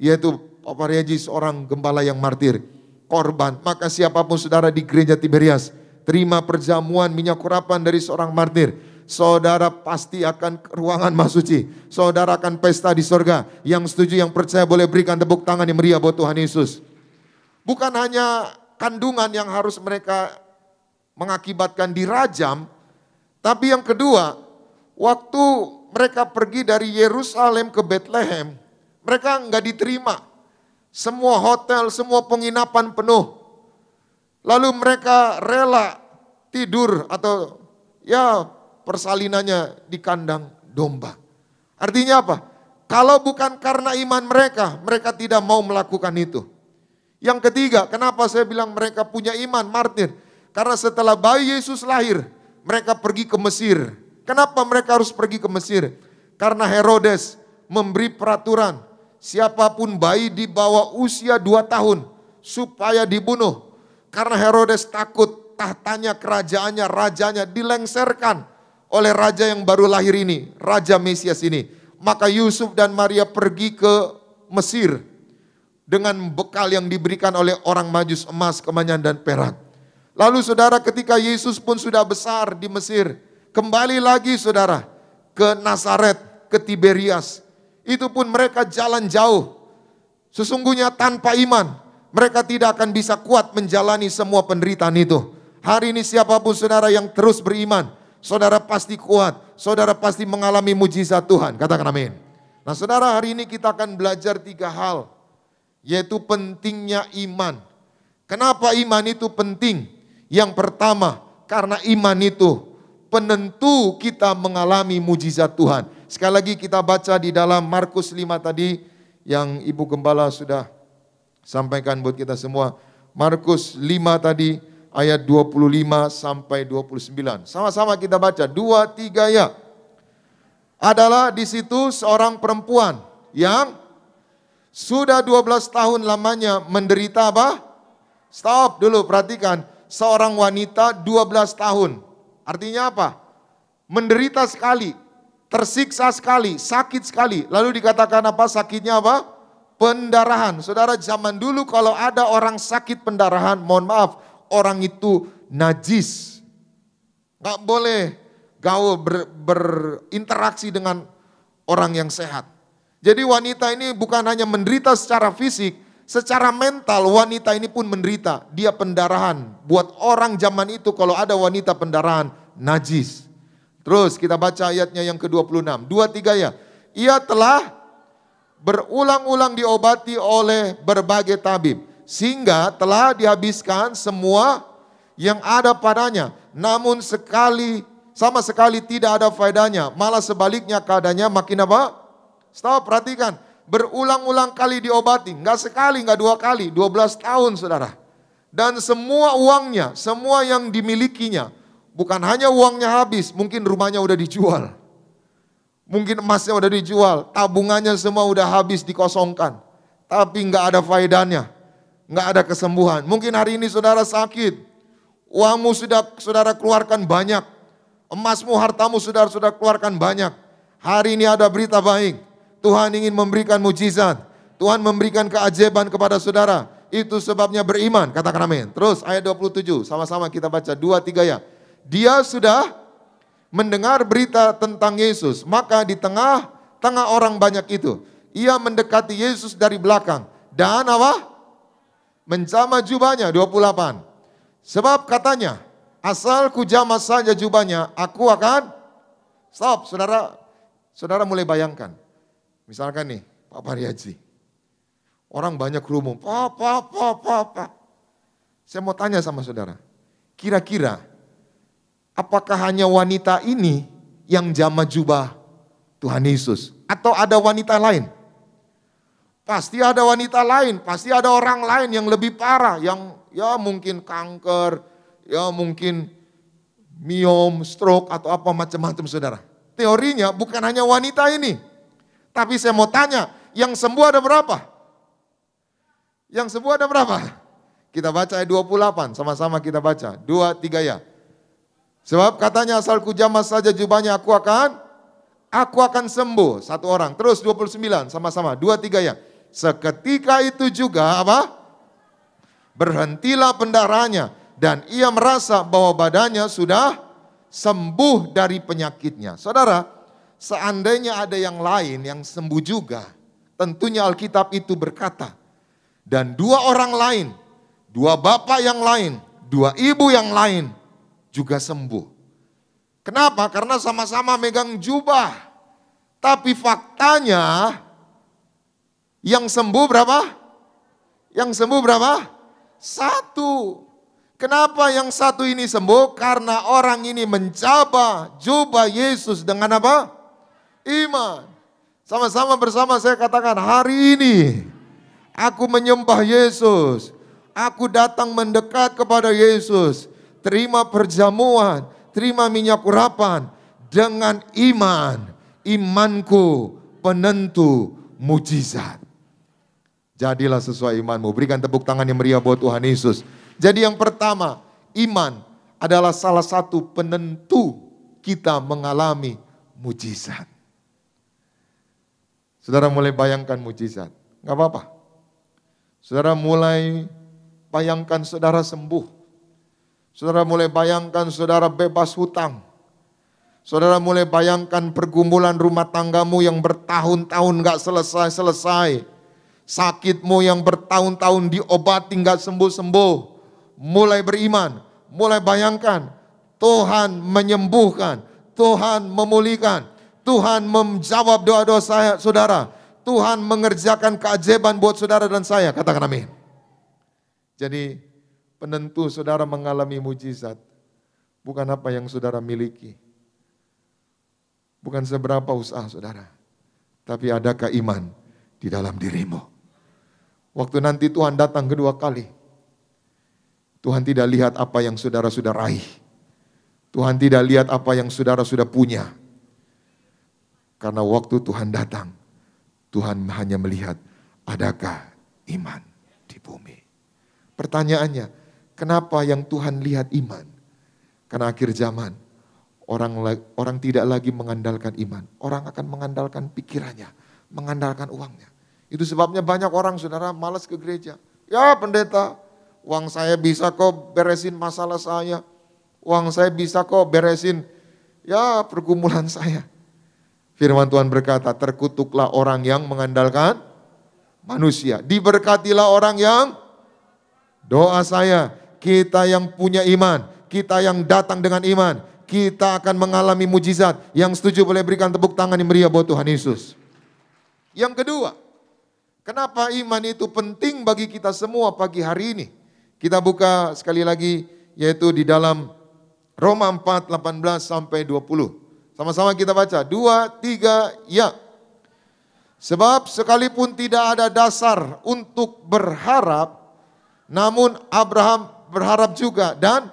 yaitu Papa Reji seorang gembala yang martir, korban. Maka siapapun saudara di gereja Tiberias terima perjamuan minyak urapan dari seorang martir, saudara pasti akan ke ruangan masuci. Saudara akan pesta di sorga. Yang setuju, yang percaya boleh berikan tepuk tangan yang meriah buat Tuhan Yesus. Bukan hanya kandungan yang harus mereka mengakibatkan dirajam, tapi yang kedua, waktu mereka pergi dari Yerusalem ke Bethlehem, mereka enggak diterima. Semua hotel, semua penginapan penuh. Lalu mereka rela tidur atau ya persalinannya di kandang domba. Artinya apa? Kalau bukan karena iman mereka, mereka tidak mau melakukan itu. Yang ketiga, kenapa saya bilang mereka punya iman martir? Karena setelah bayi Yesus lahir, mereka pergi ke Mesir. Kenapa mereka harus pergi ke Mesir? Karena Herodes memberi peraturan, siapapun bayi di bawah usia 2 tahun supaya dibunuh. Karena Herodes takut tahtanya, kerajaannya, rajanya dilengserkan oleh raja yang baru lahir ini, Raja Mesias ini. Maka Yusuf dan Maria pergi ke Mesir dengan bekal yang diberikan oleh orang Majus, emas, kemenyan, dan perak. Lalu saudara, ketika Yesus pun sudah besar di Mesir, kembali lagi saudara ke Nazaret, ke Tiberias. Itu pun mereka jalan jauh. Sesungguhnya tanpa iman, mereka tidak akan bisa kuat menjalani semua penderitaan itu. Hari ini siapapun saudara yang terus beriman, saudara pasti kuat, saudara pasti mengalami mujizat Tuhan. Katakan amin. Nah saudara, hari ini kita akan belajar 3 hal, yaitu pentingnya iman. Kenapa iman itu penting? Yang pertama, karena iman itu penentu kita mengalami mujizat Tuhan. Sekali lagi kita baca di dalam Markus 5 tadi yang Ibu Gembala sudah sampaikan buat kita semua. Markus 5 tadi ayat 25 sampai 29. Sama-sama kita baca, 2, 3 ya. Adalah di situ seorang perempuan yang sudah 12 tahun lamanya menderita apa? Stop dulu, perhatikan. Seorang wanita 12 tahun. Artinya apa? Menderita sekali, tersiksa sekali, sakit sekali. Lalu dikatakan apa? Sakitnya apa? Pendarahan. Saudara, zaman dulu kalau ada orang sakit pendarahan, mohon maaf, orang itu najis. Gak boleh gaul berinteraksi dengan orang yang sehat. Jadi wanita ini bukan hanya menderita secara fisik, secara mental wanita ini pun menderita. Dia pendarahan. Buat orang zaman itu kalau ada wanita pendarahan, najis. Terus kita baca ayatnya yang ke-26. 2, 3 ya. Ia telah berulang-ulang diobati oleh berbagai tabib, sehingga telah dihabiskan semua yang ada padanya. Namun sama sekali tidak ada faedahnya. Malah sebaliknya keadaannya makin apa? Stop, perhatikan. Berulang-ulang kali diobati. Enggak sekali, enggak 2 kali. 12 tahun saudara. Dan semua uangnya, semua yang dimilikinya, bukan hanya uangnya habis, mungkin rumahnya udah dijual. Mungkin emasnya udah dijual, tabungannya semua udah habis dikosongkan. Tapi enggak ada faedahnya, enggak ada kesembuhan. Mungkin hari ini saudara sakit, uangmu sudah saudara keluarkan banyak. Emasmu, hartamu saudara keluarkan banyak. Hari ini ada berita baik. Tuhan ingin memberikan mujizat. Tuhan memberikan keajaiban kepada saudara. Itu sebabnya beriman, katakan amin. Terus ayat 27, sama-sama kita baca 2, 3 ya. Dia sudah mendengar berita tentang Yesus, maka di tengah-tengah orang banyak itu, ia mendekati Yesus dari belakang dan apa? Menjamah jubahnya, 28. Sebab katanya, asal ku jamah saja jubahnya, aku akan. Stop, saudara mulai bayangkan. Misalkan nih, Pak Pariaji, orang banyak kerumun, Pak. Saya mau tanya sama saudara, kira-kira apakah hanya wanita ini yang jamah jubah Tuhan Yesus? Atau ada wanita lain? Pasti ada wanita lain, pasti ada orang lain yang lebih parah, yang ya mungkin kanker, ya mungkin miom, stroke atau apa macam-macam saudara. Teorinya bukan hanya wanita ini. Tapi saya mau tanya, yang sembuh ada berapa? Yang sembuh ada berapa? Kita baca ayat 28, sama-sama kita baca. 2, 3 ya. Sebab katanya asal ku jamah saja jubahnya aku akan sembuh. Satu orang. Terus 29, sama-sama. 2, 3 ya. Seketika itu juga apa? Berhentilah pendarahannya. Dan ia merasa bahwa badannya sudah sembuh dari penyakitnya. Saudara, seandainya ada yang lain yang sembuh juga, tentunya Alkitab itu berkata, dan 2 orang lain, 2 bapak yang lain, 2 ibu yang lain juga sembuh. Kenapa? Karena sama-sama megang jubah. Tapi faktanya, yang sembuh berapa? Yang sembuh berapa? 1. Kenapa yang 1 ini sembuh? Karena orang ini menjabah jubah Yesus dengan apa? Iman. Sama-sama bersama saya katakan, hari ini aku menyembah Yesus. Aku datang mendekat kepada Yesus. Terima perjamuan, terima minyak urapan dengan iman. Imanku penentu mujizat. Jadilah sesuai imanmu. Berikan tepuk tangan yang meriah buat Tuhan Yesus. Jadi yang pertama, iman adalah salah satu penentu kita mengalami mujizat. Saudara mulai bayangkan mujizat. Gak apa-apa. Saudara mulai bayangkan saudara sembuh. Saudara mulai bayangkan saudara bebas hutang. Saudara mulai bayangkan pergumulan rumah tanggamu yang bertahun-tahun gak selesai-selesai. Sakitmu yang bertahun-tahun diobati gak sembuh-sembuh. Mulai beriman, mulai bayangkan Tuhan menyembuhkan, Tuhan memulihkan, Tuhan menjawab doa-doa saya, saudara. Tuhan mengerjakan keajaiban buat saudara dan saya. Katakan amin. Jadi penentu saudara mengalami mujizat bukan apa yang saudara miliki. Bukan seberapa usaha saudara. Tapi adakah iman di dalam dirimu. Waktu nanti Tuhan datang kedua kali. Tuhan tidak lihat apa yang saudara sudah raih. Tuhan tidak lihat apa yang saudara sudah punya. Karena waktu Tuhan datang, Tuhan hanya melihat adakah iman di bumi. Pertanyaannya, kenapa yang Tuhan lihat iman? Karena akhir zaman, orang tidak lagi mengandalkan iman. Orang akan mengandalkan pikirannya, mengandalkan uangnya. Itu sebabnya banyak orang, saudara, malas ke gereja. Ya pendeta, uang saya bisa kok beresin masalah saya. Uang saya bisa kok beresin ya pergumulan saya. Firman Tuhan berkata, terkutuklah orang yang mengandalkan manusia. Diberkatilah orang yang doa saya. Kita yang punya iman, kita yang datang dengan iman, kita akan mengalami mujizat. Yang setuju boleh berikan tepuk tangan yang meriah buat Tuhan Yesus. Yang kedua, kenapa iman itu penting bagi kita semua pagi hari ini? Kita buka sekali lagi, yaitu di dalam Roma 4, 18 sampai 20. Sama-sama kita baca, 2, 3, ya. Sebab sekalipun tidak ada dasar untuk berharap, namun Abraham berharap juga dan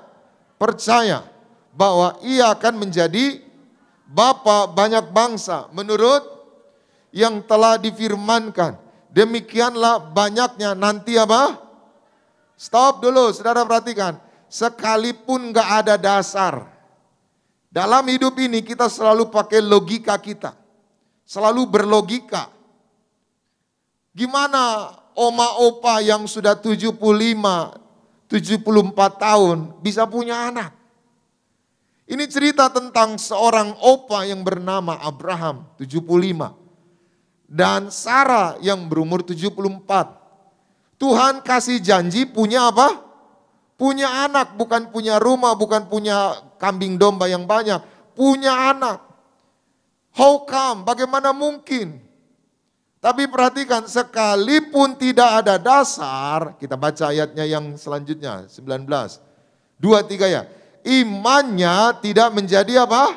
percaya bahwa ia akan menjadi bapa banyak bangsa menurut yang telah difirmankan. Demikianlah banyaknya nanti apa? Stop dulu, saudara perhatikan. Sekalipun gak ada dasar. Dalam hidup ini kita selalu pakai logika kita. Selalu berlogika. Gimana oma opa yang sudah 75, 74 tahun bisa punya anak? Ini cerita tentang seorang opa yang bernama Abraham, 75. Dan Sarah yang berumur 74. Tuhan kasih janji punya apa? Punya anak, bukan punya rumah, bukan punya kambing domba yang banyak. Punya anak. How come? Bagaimana mungkin? Tapi perhatikan, sekalipun tidak ada dasar, kita baca ayatnya yang selanjutnya, 19. 2, 3 ya. Imannya tidak menjadi apa?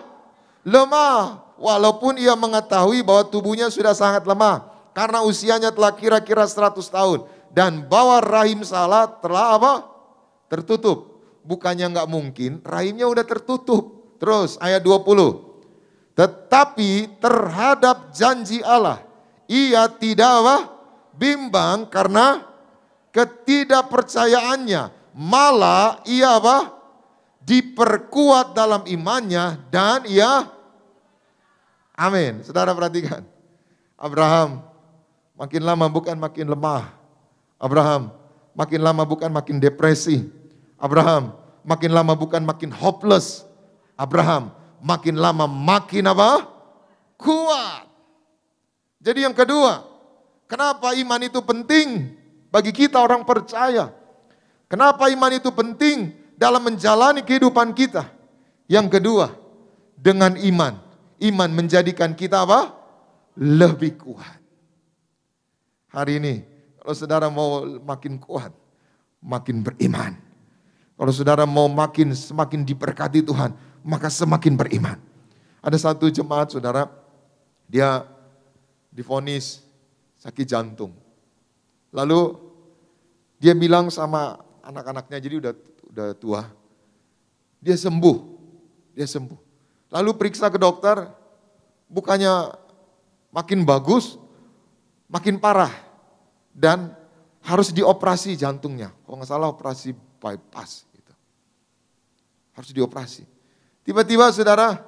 Lemah. Walaupun ia mengetahui bahwa tubuhnya sudah sangat lemah. Karena usianya telah kira-kira 100 tahun. Dan bahwa rahim Sarah telah apa? Tertutup. Bukannya nggak mungkin, rahimnya udah tertutup. Terus ayat 20. Tetapi terhadap janji Allah, ia tidak apa? Bimbang karena ketidakpercayaannya. Malah ia apa? Diperkuat dalam imannya dan ia amin. Saudara perhatikan. Abraham makin lama bukan makin lemah. Abraham makin lama bukan makin depresi. Abraham makin lama bukan makin hopeless. Abraham makin lama makin apa? Kuat. Jadi yang kedua, kenapa iman itu penting bagi kita orang percaya? Kenapa iman itu penting dalam menjalani kehidupan kita? Yang kedua, dengan iman, iman menjadikan kita apa? Lebih kuat. Hari ini, kalau saudara mau makin kuat, makin beriman. Kalau saudara mau semakin diberkati Tuhan, maka semakin beriman. Ada satu jemaat saudara, dia divonis sakit jantung. Lalu dia bilang sama anak-anaknya, jadi udah tua, dia sembuh. Lalu periksa ke dokter, bukannya makin bagus, makin parah. Dan harus dioperasi jantungnya. Kalau nggak salah operasi bypass. Gitu. Harus dioperasi. Tiba-tiba saudara,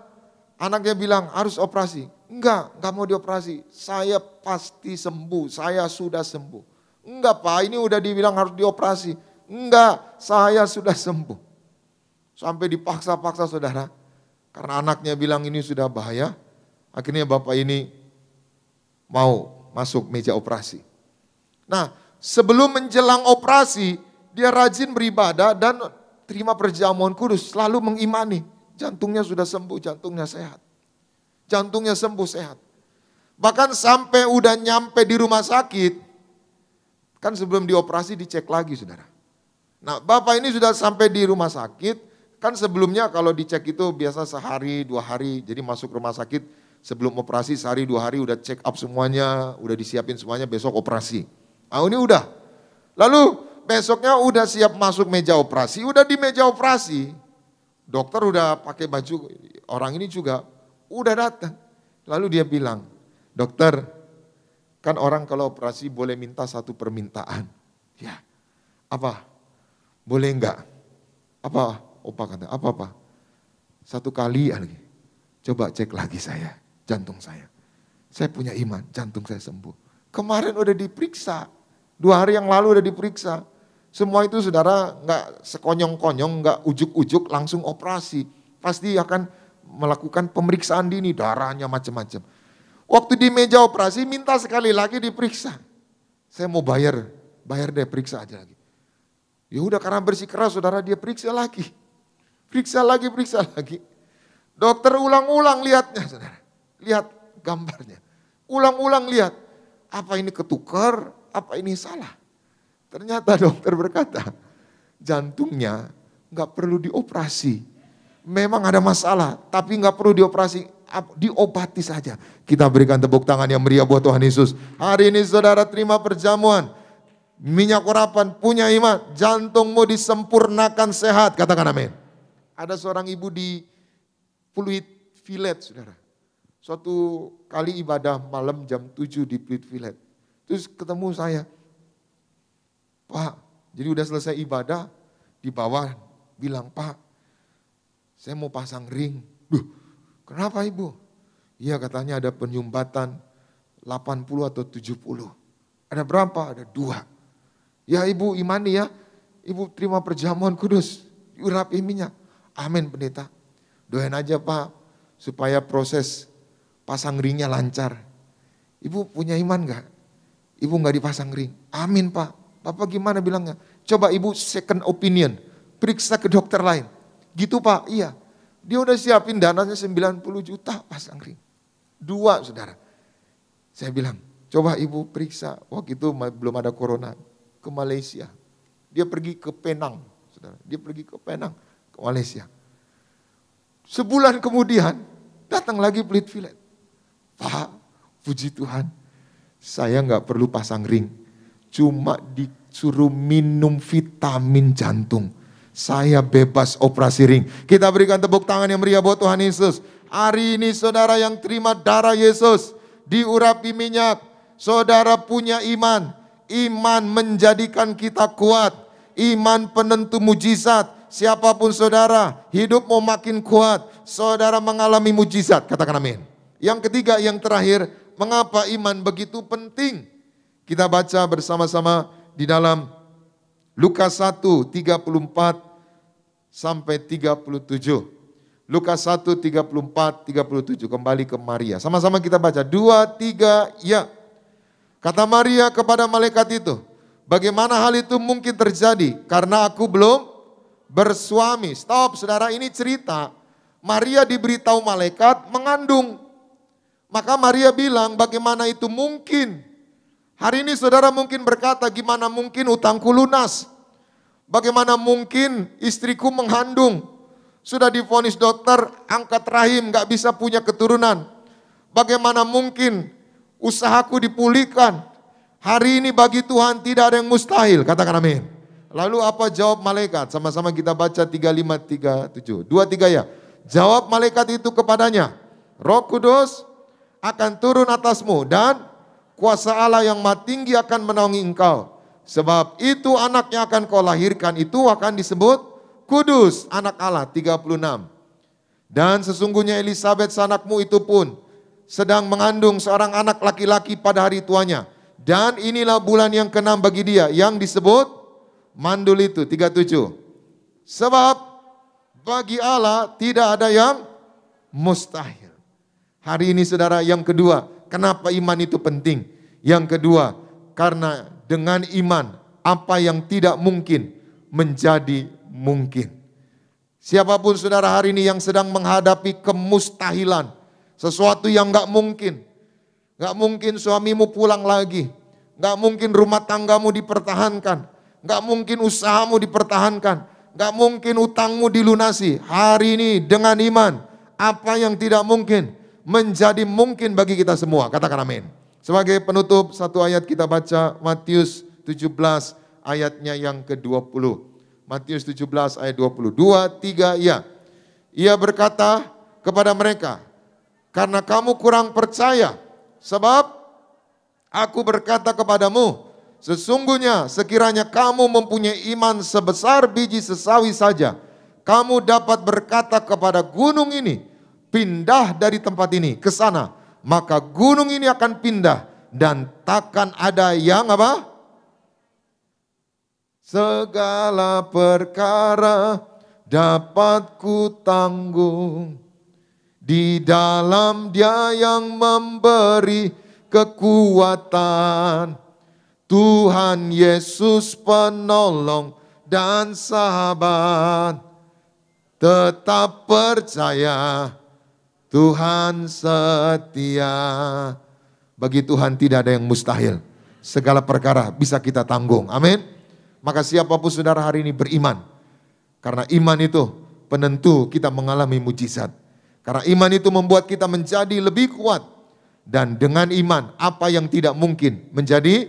anaknya bilang harus operasi. Enggak mau dioperasi. Saya pasti sembuh, saya sudah sembuh. Enggak Pak, ini udah dibilang harus dioperasi. Enggak, saya sudah sembuh. Sampai dipaksa-paksa saudara. Karena anaknya bilang ini sudah bahaya. Akhirnya bapak ini mau masuk meja operasi. Nah, sebelum menjelang operasi, dia rajin beribadah dan terima perjamuan kudus. Selalu mengimani, jantungnya sudah sembuh, jantungnya sehat. Jantungnya sembuh, sehat. Bahkan sampai udah nyampe di rumah sakit, kan sebelum dioperasi dicek lagi saudara. Nah, bapak ini sudah sampai di rumah sakit, kan sebelumnya kalau dicek itu biasa sehari, 2 hari, jadi masuk rumah sakit sebelum operasi sehari, 2 hari udah check up semuanya, udah disiapin semuanya, besok operasi. Nah ini udah. Lalu besoknya udah siap masuk meja operasi, udah di meja operasi. Dokter udah pakai baju, orang ini juga udah datang. Lalu dia bilang, dokter, kan orang kalau operasi boleh minta satu permintaan. Ya, apa? Boleh enggak? Apa? Opa kata, apa? 1 kali lagi. Coba cek lagi saya, jantung saya. Saya punya iman, jantung saya sembuh. Kemarin udah diperiksa. 2 hari yang lalu udah diperiksa. Semua itu saudara nggak sekonyong-konyong, nggak ujuk-ujuk langsung operasi. Pasti akan melakukan pemeriksaan dini, darahnya macam-macam. Waktu di meja operasi minta sekali lagi diperiksa. Saya mau bayar deh, periksa aja lagi. Ya udah karena bersikeras saudara dia periksa lagi. Periksa lagi. Dokter ulang-ulang lihatnya saudara. Lihat gambarnya. Ulang-ulang lihat. Apa ini ketukar? Apa ini salah? Ternyata dokter berkata, jantungnya nggak perlu dioperasi. Memang ada masalah, tapi nggak perlu dioperasi, diobati saja. Kita berikan tepuk tangan yang meriah buat Tuhan Yesus. Hari ini saudara terima perjamuan, minyak urapan, punya iman, jantungmu disempurnakan sehat. Katakan amin. Ada seorang ibu di Pluit Village, saudara. Suatu kali ibadah malam jam 7 di Pluit Village. Terus ketemu saya, Pak, jadi udah selesai ibadah, di bawah bilang, Pak, saya mau pasang ring. Duh, kenapa ibu? Iya katanya ada penyumbatan 80 atau 70. Ada berapa? Ada 2. Ya ibu imani ya, ibu terima perjamuan kudus, diurapi minyak. Amin pendeta. Doain aja Pak, supaya proses pasang ringnya lancar. Ibu punya iman gak? Ibu gak dipasang ring. Amin Pak. Bapak gimana bilangnya? Coba ibu second opinion, periksa ke dokter lain. Gitu Pak, iya. Dia udah siapin dananya 90 juta pasang ring. 2 saudara. Saya bilang, coba ibu periksa. Waktu itu belum ada corona. Ke Malaysia. Dia pergi ke Penang. Saudara. Dia pergi ke Penang, ke Malaysia. Sebulan kemudian, datang lagi Pluit Village. Pak, puji Tuhan, saya gak perlu pasang ring. Cuma disuruh minum vitamin jantung. Saya bebas operasi ring. Kita berikan tepuk tangan yang meriah buat Tuhan Yesus. Hari ini saudara yang terima darah Yesus, diurapi minyak, saudara punya iman. Iman menjadikan kita kuat. Iman penentu mujizat. Siapapun saudara, hidup mau makin kuat. Saudara mengalami mujizat. Katakan amin. Yang ketiga, yang terakhir, mengapa iman begitu penting? Kita baca bersama-sama di dalam Lukas 1, 34 sampai 37. Lukas 1, 34, 37. Kembali ke Maria. Sama-sama kita baca. 2, 3, ya. Kata Maria kepada malaikat itu, bagaimana hal itu mungkin terjadi? Karena aku belum bersuami. Stop saudara, ini cerita. Maria diberitahu malaikat mengandung. Maka Maria bilang, bagaimana itu mungkin? Hari ini saudara mungkin berkata, gimana mungkin utangku lunas? Bagaimana mungkin istriku mengandung? Sudah divonis dokter, angkat rahim, gak bisa punya keturunan. Bagaimana mungkin usahaku dipulihkan? Hari ini bagi Tuhan tidak ada yang mustahil, katakan amin. Lalu apa jawab malaikat? Sama-sama kita baca 35, 37. 2, 3 ya. Jawab malaikat itu kepadanya, Roh Kudus akan turun atasmu dan kuasa Allah yang maha tinggi akan menaungi engkau. Sebab itu anak yang akan kau lahirkan itu akan disebut kudus, anak Allah. 36. Dan sesungguhnya Elisabet sanakmu itu pun sedang mengandung seorang anak laki-laki pada hari tuanya. Dan inilah bulan yang ke-6 bagi dia yang disebut mandul itu. 37. Sebab bagi Allah tidak ada yang mustahil. Hari ini saudara, yang kedua, kenapa iman itu penting? Yang kedua, karena dengan iman apa yang tidak mungkin menjadi mungkin. Siapapun saudara hari ini yang sedang menghadapi kemustahilan, sesuatu yang gak mungkin. Gak mungkin suamimu pulang lagi, gak mungkin rumah tanggamu dipertahankan, gak mungkin usahamu dipertahankan, gak mungkin utangmu dilunasi. Hari ini dengan iman, apa yang tidak mungkin menjadi mungkin bagi kita semua. Katakan amin. Sebagai penutup, satu ayat kita baca Matius 17 ayatnya yang ke-20. Matius 17 ayat 20. 2, 3, ya. Ia berkata kepada mereka, karena kamu kurang percaya, sebab aku berkata kepadamu, sesungguhnya sekiranya kamu mempunyai iman sebesar biji sesawi saja, kamu dapat berkata kepada gunung ini, pindah dari tempat ini ke sana, maka gunung ini akan pindah dan takkan ada yang apa? Segala perkara dapat ku tanggung di dalam Dia yang memberi kekuatan. Tuhan Yesus penolong dan sahabat. Tetap percaya, Tuhan setia. Bagi Tuhan tidak ada yang mustahil. Segala perkara bisa kita tanggung. Amin. Maka siapapun saudara hari ini beriman. Karena iman itu penentu kita mengalami mujizat. Karena iman itu membuat kita menjadi lebih kuat. Dan dengan iman apa yang tidak mungkin menjadi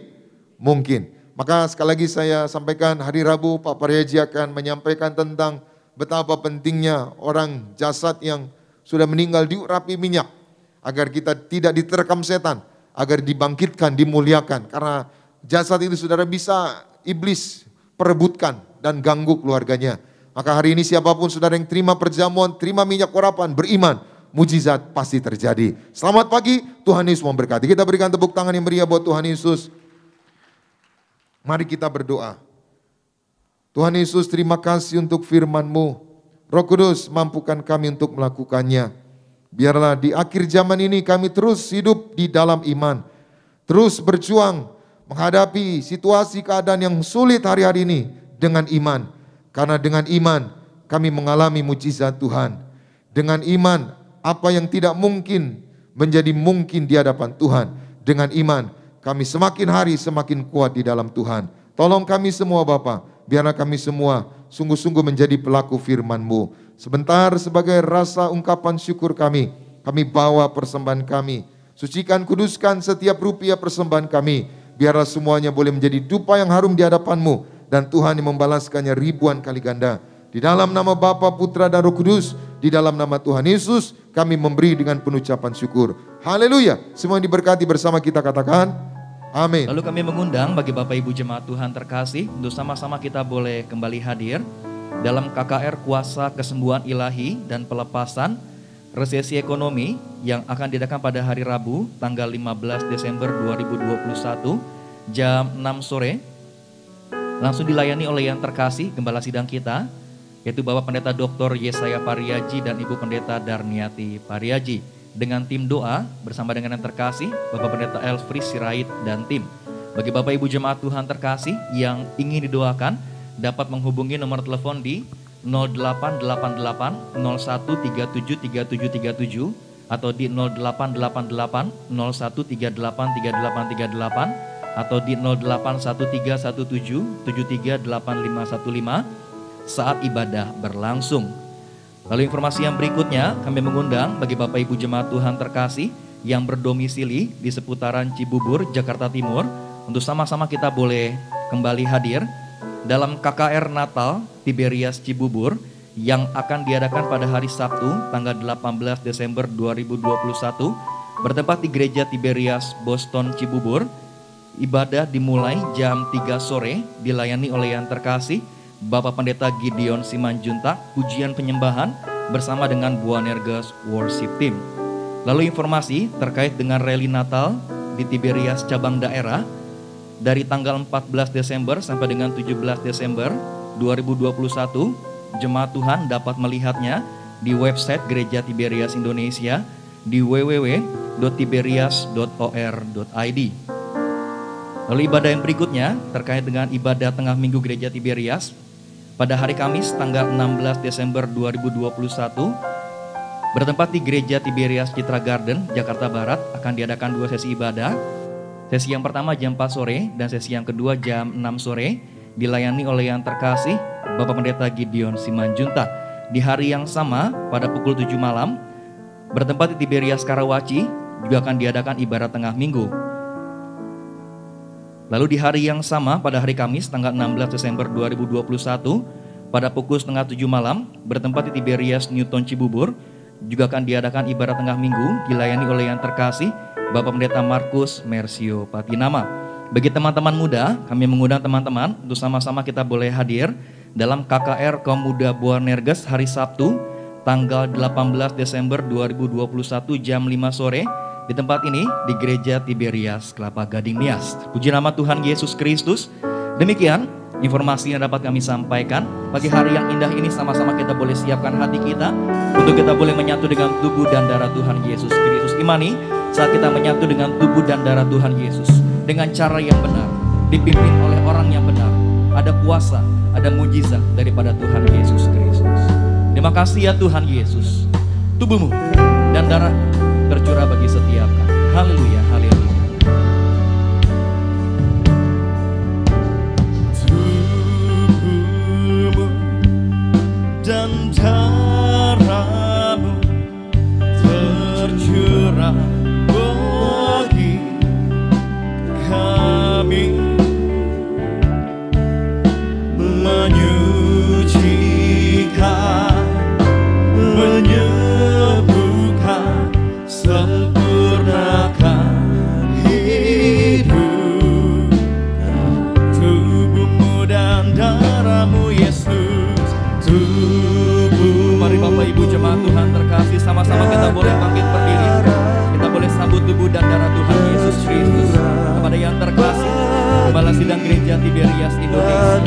mungkin. Maka sekali lagi saya sampaikan hari Rabu Pak Pariyaji akan menyampaikan tentang betapa pentingnya orang jasad yang sudah meninggal diurapi minyak. Agar kita tidak diterkam setan. Agar dibangkitkan, dimuliakan. Karena jasad itu saudara bisa iblis perebutkan dan ganggu keluarganya. Maka hari ini siapapun saudara yang terima perjamuan, terima minyak urapan, beriman, mujizat pasti terjadi. Selamat pagi, Tuhan Yesus memberkati. Kita berikan tepuk tangan yang meriah buat Tuhan Yesus. Mari kita berdoa. Tuhan Yesus, terima kasih untuk firman-Mu. Roh Kudus, mampukan kami untuk melakukannya. Biarlah di akhir zaman ini kami terus hidup di dalam iman. Terus berjuang menghadapi situasi keadaan yang sulit hari-hari ini dengan iman. Karena dengan iman kami mengalami mujizat Tuhan. Dengan iman apa yang tidak mungkin menjadi mungkin di hadapan Tuhan. Dengan iman kami semakin hari semakin kuat di dalam Tuhan. Tolong kami semua Bapa, biarlah kami semua sungguh-sungguh menjadi pelaku firman-Mu. Sebentar sebagai rasa ungkapan syukur kami bawa persembahan kami. Sucikan, kuduskan setiap rupiah persembahan kami. Biarlah semuanya boleh menjadi dupa yang harum di hadapan-Mu. Dan Tuhan yang membalaskannya ribuan kali ganda. Di dalam nama Bapa, Putra dan Roh Kudus. Di dalam nama Tuhan Yesus kami memberi dengan penuh ucapan syukur. Haleluya. Semua yang diberkati bersama kita katakan amin. Lalu kami mengundang bagi Bapak Ibu Jemaat Tuhan terkasih untuk sama-sama kita boleh kembali hadir dalam KKR Kuasa Kesembuhan Ilahi dan Pelepasan Resesi Ekonomi yang akan diadakan pada hari Rabu tanggal 15 Desember 2021 jam 6 sore. Langsung dilayani oleh yang terkasih Gembala Sidang kita, yaitu Bapak Pendeta Dr. Yesaya Pariyaji dan Ibu Pendeta Darniati Pariyaji. Dengan tim doa bersama dengan yang terkasih Bapak Pendeta Elfri Sirait dan tim. Bagi Bapak Ibu Jemaat Tuhan terkasih yang ingin didoakan dapat menghubungi nomor telepon di 0888 01373737 atau di 0888 01383838 atau di 081317738515 saat ibadah berlangsung. Lalu informasi yang berikutnya kami mengundang bagi Bapak Ibu Jemaat Tuhan terkasih yang berdomisili di seputaran Cibubur, Jakarta Timur untuk sama-sama kita boleh kembali hadir dalam KKR Natal Tiberias Cibubur yang akan diadakan pada hari Sabtu tanggal 18 Desember 2021 bertempat di Gereja Tiberias Boston Cibubur. Ibadah dimulai jam 3 sore, dilayani oleh yang terkasih Bapak Pendeta Gideon Simanjuntak, pujian penyembahan bersama dengan Buanerges Worship Team. Lalu informasi terkait dengan rally Natal di Tiberias cabang daerah dari tanggal 14 Desember sampai dengan 17 Desember 2021, jemaat Tuhan dapat melihatnya di website Gereja Tiberias Indonesia di www.tiberias.or.id. Lalu ibadah yang berikutnya terkait dengan ibadah tengah minggu Gereja Tiberias pada hari Kamis tanggal 16 Desember 2021 bertempat di Gereja Tiberias Citra Garden, Jakarta Barat akan diadakan 2 sesi ibadah. Sesi yang pertama jam 4 sore dan sesi yang kedua jam 6 sore dilayani oleh yang terkasih Bapak Pendeta Gideon Simanjuntak. Di hari yang sama pada pukul 7 malam bertempat di Tiberias Karawaci juga akan diadakan ibadah tengah minggu. Lalu di hari yang sama pada hari Kamis tanggal 16 Desember 2021 pada pukul setengah 7 malam bertempat di Tiberias Newton Cibubur juga akan diadakan ibadah tengah minggu dilayani oleh yang terkasih Bapak Pendeta Markus Mersio Patinama. Bagi teman-teman muda, kami mengundang teman-teman untuk sama-sama kita boleh hadir dalam KKR Kaum Muda Boanerges hari Sabtu tanggal 18 Desember 2021 jam 5 sore di tempat ini di Gereja Tiberias Kelapa Gading Nias. Puji nama Tuhan Yesus Kristus. Demikian informasi yang dapat kami sampaikan. Pagi hari yang indah ini sama-sama kita boleh siapkan hati kita untuk kita boleh menyatu dengan tubuh dan darah Tuhan Yesus Kristus. Imani saat kita menyatu dengan tubuh dan darah Tuhan Yesus dengan cara yang benar, dipimpin oleh orang yang benar, ada kuasa, ada mujizat daripada Tuhan Yesus Kristus. Terima kasih ya Tuhan Yesus. Tubuhmu dan darah tercurah bagi setiap kami. Haleluya, haleluya. Dan darahmu tercurah bagi kami, menyucikan, menyembuhkan, sempurnakan hidup. Tubuhmu dan darahmu Yesus. Mari Bapak Ibu jemaat Tuhan terkasih, sama-sama kita boleh bangkit berdiri. Kita boleh sambut tubuh dan darah Tuhan Yesus Kristus. Kepada yang terkasih Gembala Sidang Gereja Tiberias Indonesia,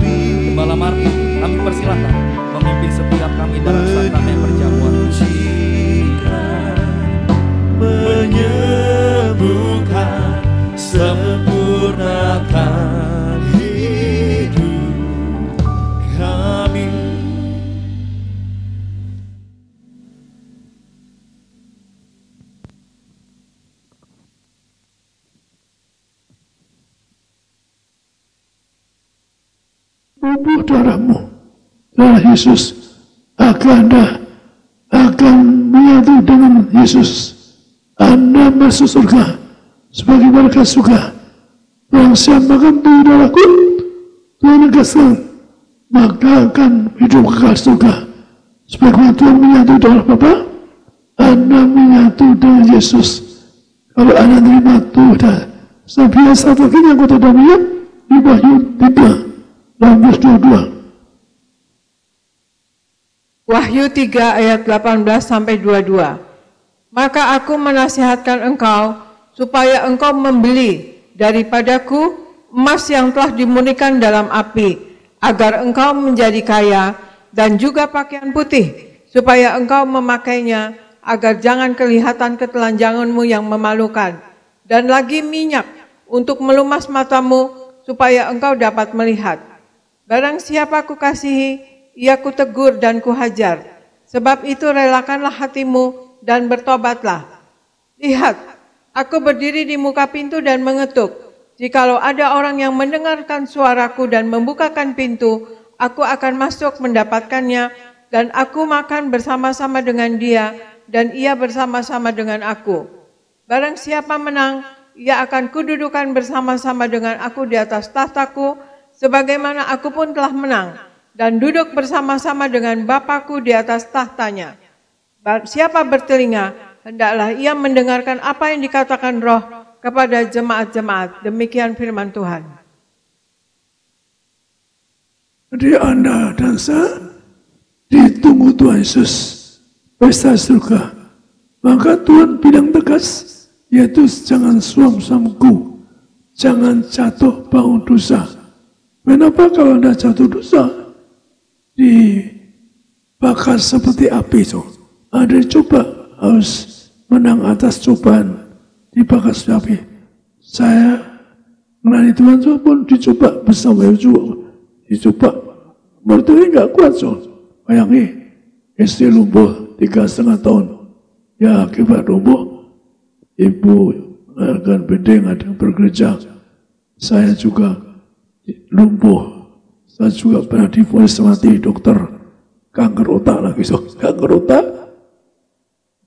Gembala Martin, kami persilakan memimpin setiap kami dalam sakramen perjamuan. Menyembuhkan, sempurnakan hidup kami. Tubuh darahmu, darah Yesus akan menyatu dengan Yesus. Anda masuk surga sebagai warga surga. Barang siapa makan tubuh darahku, Tuhan negaskan, maka akan hidup kekal surga. Sebagaimana Tuhan menyatu dengan Bapa, Anda menyatu dengan Yesus. Kalau Anda terima Tuhan, saya satu lagi yang kota Daniel di Wahyu 3 dan verse 22. Wahyu 3 ayat 18 sampai 22. Maka aku menasihatkan engkau supaya engkau membeli daripadaku emas yang telah dimurnikan dalam api, agar engkau menjadi kaya, dan juga pakaian putih, supaya engkau memakainya, agar jangan kelihatan ketelanjanganmu yang memalukan, dan lagi minyak untuk melumas matamu, supaya engkau dapat melihat. Barang siapa kukasihi, ia kutegur dan kuhajar. Sebab itu relakanlah hatimu dan bertobatlah. Lihat, aku berdiri di muka pintu dan mengetuk. Jikalau ada orang yang mendengarkan suaraku dan membukakan pintu, aku akan masuk mendapatkannya, dan aku makan bersama-sama dengan dia, dan ia bersama-sama dengan aku. Barang siapa menang, ia akan kududukan bersama-sama dengan aku di atas tahtaku, sebagaimana aku pun telah menang, dan duduk bersama-sama dengan Bapakku di atas tahtanya. Siapa bertelinga, hendaklah ia mendengarkan apa yang dikatakan Roh kepada jemaat-jemaat. Demikian firman Tuhan. Jadi Anda dan saya ditunggu Tuhan Yesus, pesta surga. Maka Tuhan bilang tegas, yaitu jangan suam-suamku, jangan jatuh bangun dosa. Kenapa kalau Anda jatuh dosa? Dibakar seperti api itu. Ada coba harus menang atas cobaan, dibakar seperti api. Saya melayani Tuhan pun dicoba bersama Yesus, dicoba. Mertuanya nggak kuat, bayangin istri lumpuh 3,5 tahun. Ya akibat lumpuh, ibu akan bedeng ada bergereja. Saya juga lumpuh. Saya juga pernah divonis mati dokter kanker otak lagi. Kanker otak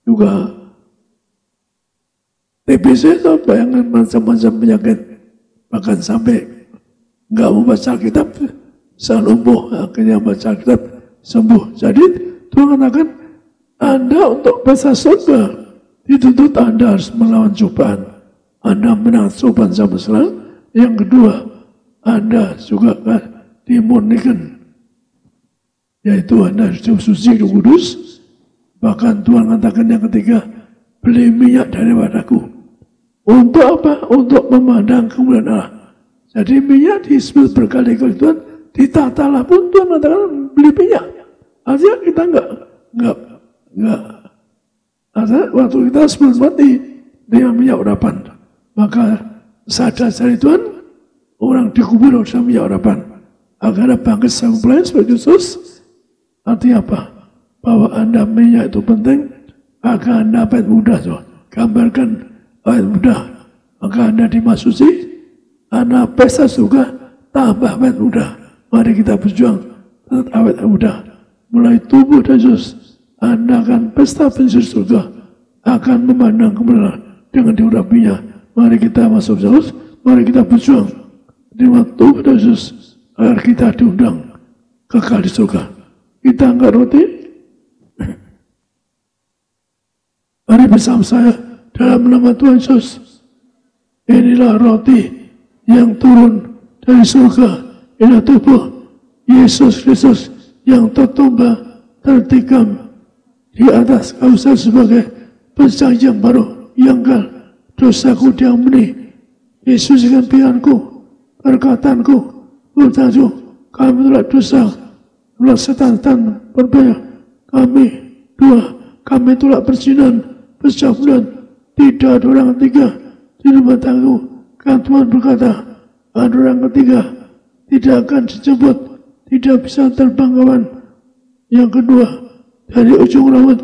juga TBC, bayangkan macam-macam penyakit. Bahkan sampai nggak mau baca kitab, saya lumpuh. Akhirnya baca kitab, sembuh. Jadi Tuhan katakan, Anda untuk bahasa surga dituntut Anda harus melawan cobaan. Anda menang cobaan sama sekali. Yang kedua, Anda juga kan dimurnikan, yaitu Anda harus suci dan kudus. Bahkan Tuhan katakan yang ketiga, beli minyak daripadaku. Untuk apa? Untuk memandang kemuliaan Allah. Jadi minyak disebut berkali-kali Tuhan, ditatalah pun Tuhan katakan beli minyak. Artinya kita enggak. Artinya waktu kita sebelum mati dengan minyak urapan, maka sadar dari Tuhan, orang dikubur oleh minyak urapan. Agar bangkit sang pelayan sebagai Yesus. Artinya apa? Bahwa Anda minyak itu penting, agar Anda awet muda. Gambarkan awet muda, maka Anda dimasuki, Anda pesta juga tambah awet muda. Mari kita berjuang tetap awet muda. Mulai tubuh Yesus, Anda akan pesta pensiun surga, akan memandang kebenaran dengan diurapinya. Mari kita masuk Yesus, mari kita berjuang dengan tubuh Yesus agar kita diundang kekal di surga. Kita angkat roti. Mari bersama saya dalam nama Tuhan Yesus. Inilah roti yang turun dari surga. Inilah tubuh Yesus Kristus yang tertumbah, tertikam di atas kayu salib sebagai perjanjian baru, yang dosaku diampuni. Yesus dengan pilihanku, perkataanku, bertajuk, kami telah dosa, telah setan berbanyak, kami telah perzinan, percabulan, tidak ada orang ketiga di rumah tanggaku. Kan Tuhan berkata, ada orang ketiga tidak akan dijemput, tidak bisa terbang kawan. Yang kedua, dari ujung rambut,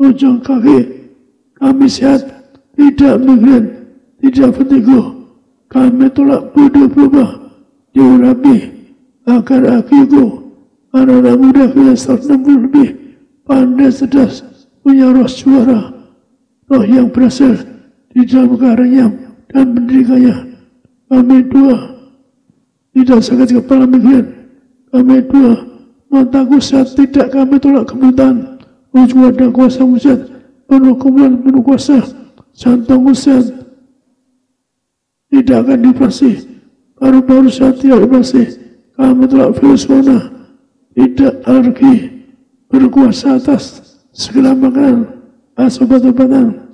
ujung kaki, kami sehat, tidak migran, tidak vertigo. Kami tolak bodoh berubah, diurapi, agar akiku, anak-anak muda kita 160 lebih, pandai cerdas, punya roh juara, roh yang berhasil di dalam karanya dan pendidikannya. Kami dua, tidak sakit kepala migran. Kami dua, mataku sehat, tidak kami tolak kebutaan. Ujung ada kuasa mujizat, penuh kemuliaan, penuh kuasa. Jantungku sehat, tidak akan dioperasi. Paru-paru sehat, tidak dioperasi. Kami tolak virus corona, tidak alergi, berkuasa atas segala makanan, obat-obatan.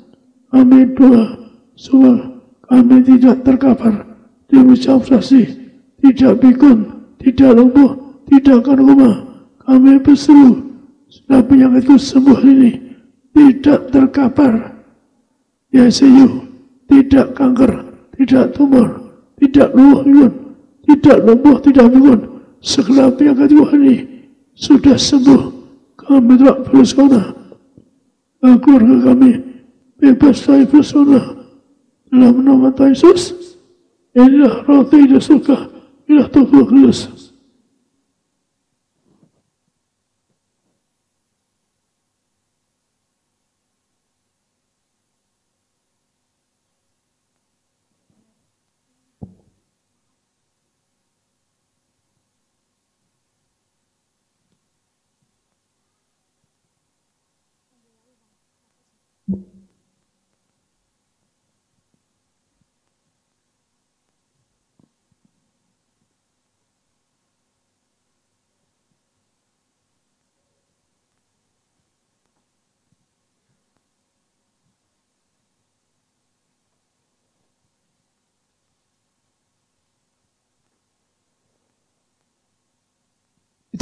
Kami dua, kami tidak terkapar, tidak bisa operasi, tidak pikun, tidak lumpuh, tidak akan koma. Kami berseru, sudah penyakitku sembuh ini, tidak terkapar di ICU, tidak kanker, tidak tumor, tidak lumpuh, tidak lumpuh, tidak pikun. Segala penyakitku ini sudah sembuh. Kami tidak virus corona. Keluarga kami bebas dari virus corona. Dalam nama Tuhan Yesus, inilah roti di surga, inilah tubuh Kristus.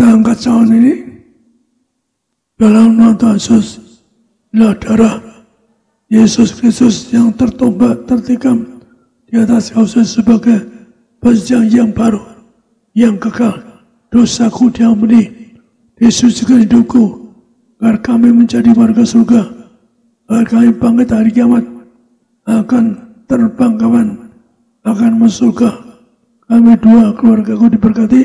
Dalam kacauan ini, dalam nama Tuhan Yesus, adalah darah Yesus Kristus yang tertombak, tertikam di atas kayu sebagai perjanjian yang baru, yang kekal. Dosaku diampuni, disucikan hidupku, agar kami menjadi warga surga, agar kami bangkit hari kiamat, akan terbang kawan, akan masuk surga. Kami dua keluargaku diberkati,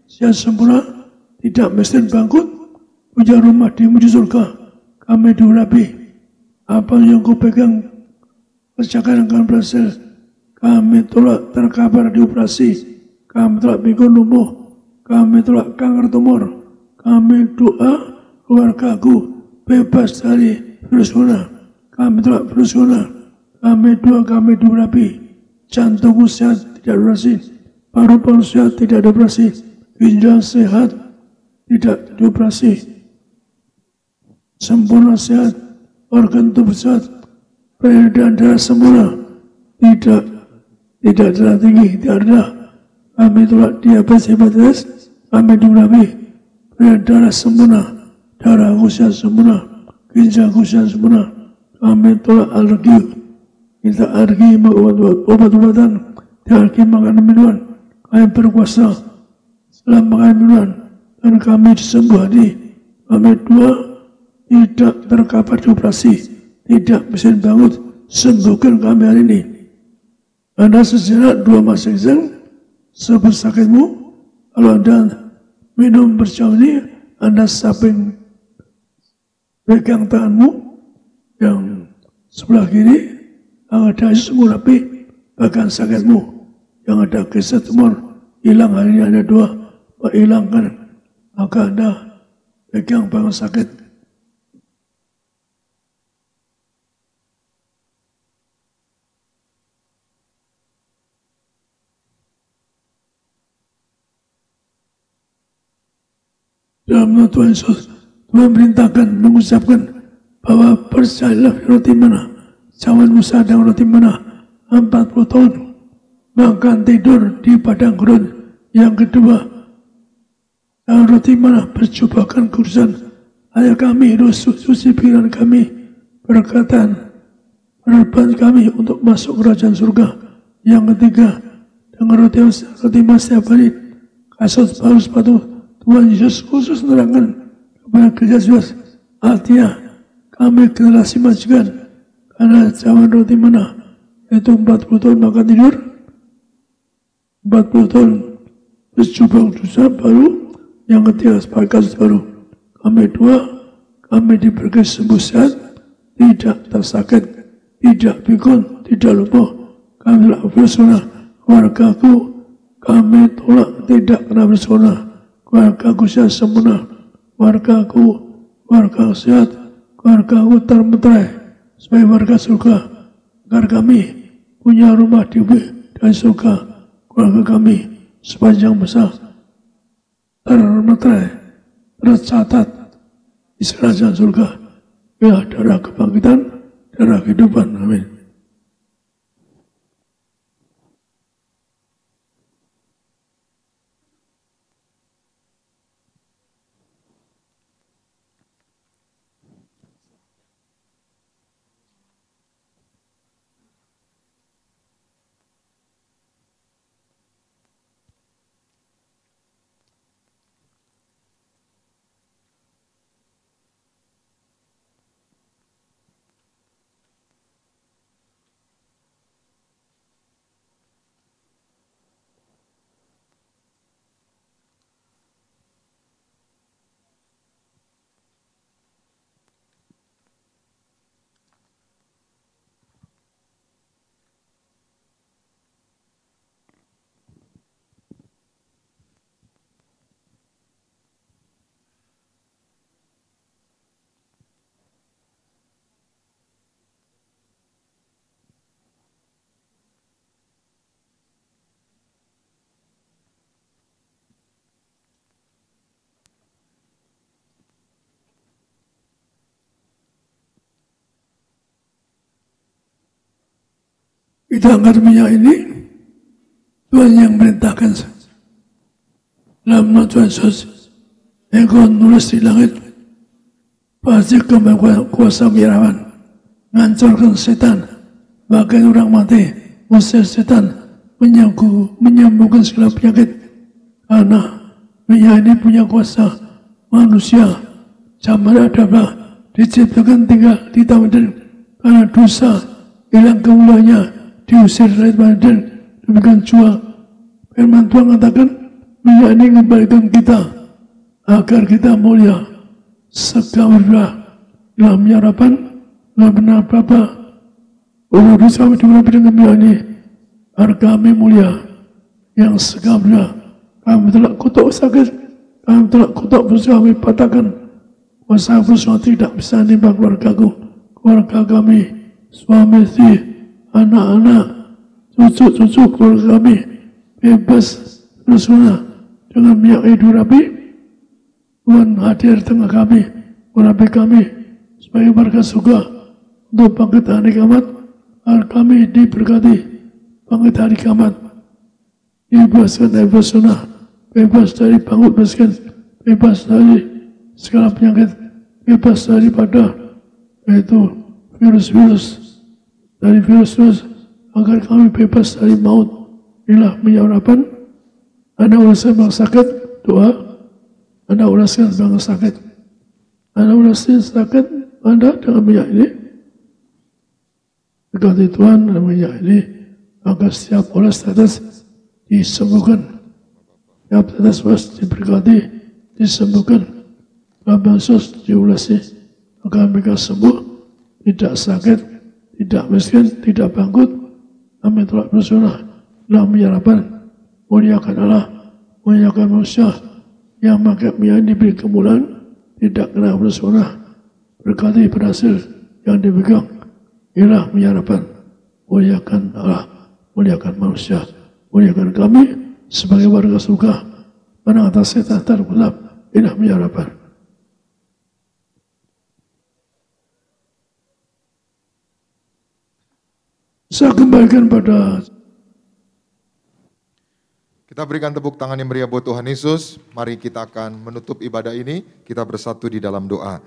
sehat sempurna, tidak miskin bangkrut, punya rumah di surga. Kami diurapi, apa yang ku pegang, kerjakan akan berhasil. Kami tolak terkapar di operasi, kami tolak pikun lumpuh, kami tolak kanker tumor, kami doa keluargaku bebas dari virus corona, kami tolak virus corona, kami doa kami diurapi, jantungku sehat tidak operasi, paru-paru sehat tidak dioperasi, ginjal sehat tidak dioperasi, sempurna sehat, organ tubuh sehat, peredaran darah sempurna, tidak darah tinggi, tidak ada. Kami tolak diabetes, hepatitis, kami diurapi, peredaran darah sempurna, darah sehat sempurna, ginjal sehat sempurna. Kami tolak alergi, kita alergi obat-obatan, alergi makanan minuman. Kami berkuasa selama makanan minuman, dan kami disembuhani. Kami dua tidak terkapar di operasi, tidak bisa bangun, sembuhkan kami hari ini. Anda sejenak dua masing-masing sebut sakitmu. Kalau Anda minum bersama ini, Anda samping pegang tanganmu yang sebelah kiri, yang ada Yesus mengurapi bagian sakitmu, yang ada kisah tumor hilang hari ini. Ada dua hilangkan, maka Anda pegang bagian sakit. Dalam nama Tuhan Yesus, Tuhan merintahkan, mengucapkan bahwa percayalah roti mana, zaman Musa dan roti mana 40 tahun makan tidur di padang gurun. Yang kedua, dan roti mana percobakan kudusan ayah kami, suci pikiran kami, berkatan harapan kami untuk masuk kerajaan surga. Yang ketiga, dengan roti mas setiap hari, kasut baru sepatu. Tuhan Yesus khusus menerangkan kepada gereja Yesus, artinya kami generasi majikan, karena zaman roti mana, yaitu 40 tahun makan tidur, 40 tahun berjubah dosa baru, yang ketiga sebagai kasus baru. Kami dua, kami diberi sembuh sehat, tidak tersakit, tidak pikun, tidak lumpuh. Kami telah bersona, keluargaku, kami tolak tidak kena bersona. Keluargaku sehat sempurna, keluarga sehat, keluargaku termeterai sebagai warga surga, agar kami punya rumah di surga. Keluarga kami sepanjang masa termeterai, tercatat di kerajaan surga. Ya, darah kebangkitan, darah kehidupan. Amin. Kita angkat minyak ini, Tuhan yang merintahkan dalam nama Tuhan Yesus, Engkau nulis di langit, pasti kembali kuasa mirawan, ngancurkan setan, bahkan orang mati, musir setan, menyembuhkan segala penyakit. Karena minyak ini punya kuasa manusia. Zaman adalah diciptakan tinggal di badan, karena dosa hilang kemuliaannya, diusir dari badan, demikian jual. Firman Tuhan katakan, minyak ini kembalikan kita agar kita mulia. Segala dalam harapan, dalam benar Bapa, Allah dosa dimulai dengan minyak ini, agar kami mulia. Yang segala kami telah kutuk sakit, kami telah kutuk berusaha kami patahkan. Kuasa berusaha tidak bisa nimba keluargaku, keluarga kami, suami istri, anak-anak, cucu-cucu keluarga kami, bebas bersuna dengan minyak hidup Rabi. Tuhan hadir tengah kami, merapi kami sebagai warga surga untuk bangkit hari kiamat, agar kami diberkati bangkit hari kiamat, dibebaskan dari bersuna, bebas dari bangkit miskin, bebas dari segala penyakit, bebas daripada yaitu virus-virus, dari virus-virus, agar kami bebas dari maut. Inilah minyak urapan. Anda urasan bang sakit, doa. Anda urasan bang sakit. Anda urasan sakit, Anda dengan minyak ini. Dekati Tuhan dengan minyak ini, agar setiap olas tetes disembuhkan. Setiap tetes olas diberkati, disembuhkan. Dalam Yesus diulasi, agar mereka sembuh, tidak sakit, tidak miskin, tidak bangkrut. Kami telah bersunnah dalam harapan, muliakan Allah, muliakan manusia, yang pakai minyak diberi kemuliaan, tidak kena bersunnah, berkati berhasil yang dipegang. Ialah harapan, muliakan Allah, muliakan manusia, muliakan kami sebagai warga surga, menang atas setan tergelap. Inilah harapan. Saya kembalikan pada. Kita berikan tepuk tangan yang meriah buat Tuhan Yesus. Mari kita akan menutup ibadah ini. Kita bersatu di dalam doa.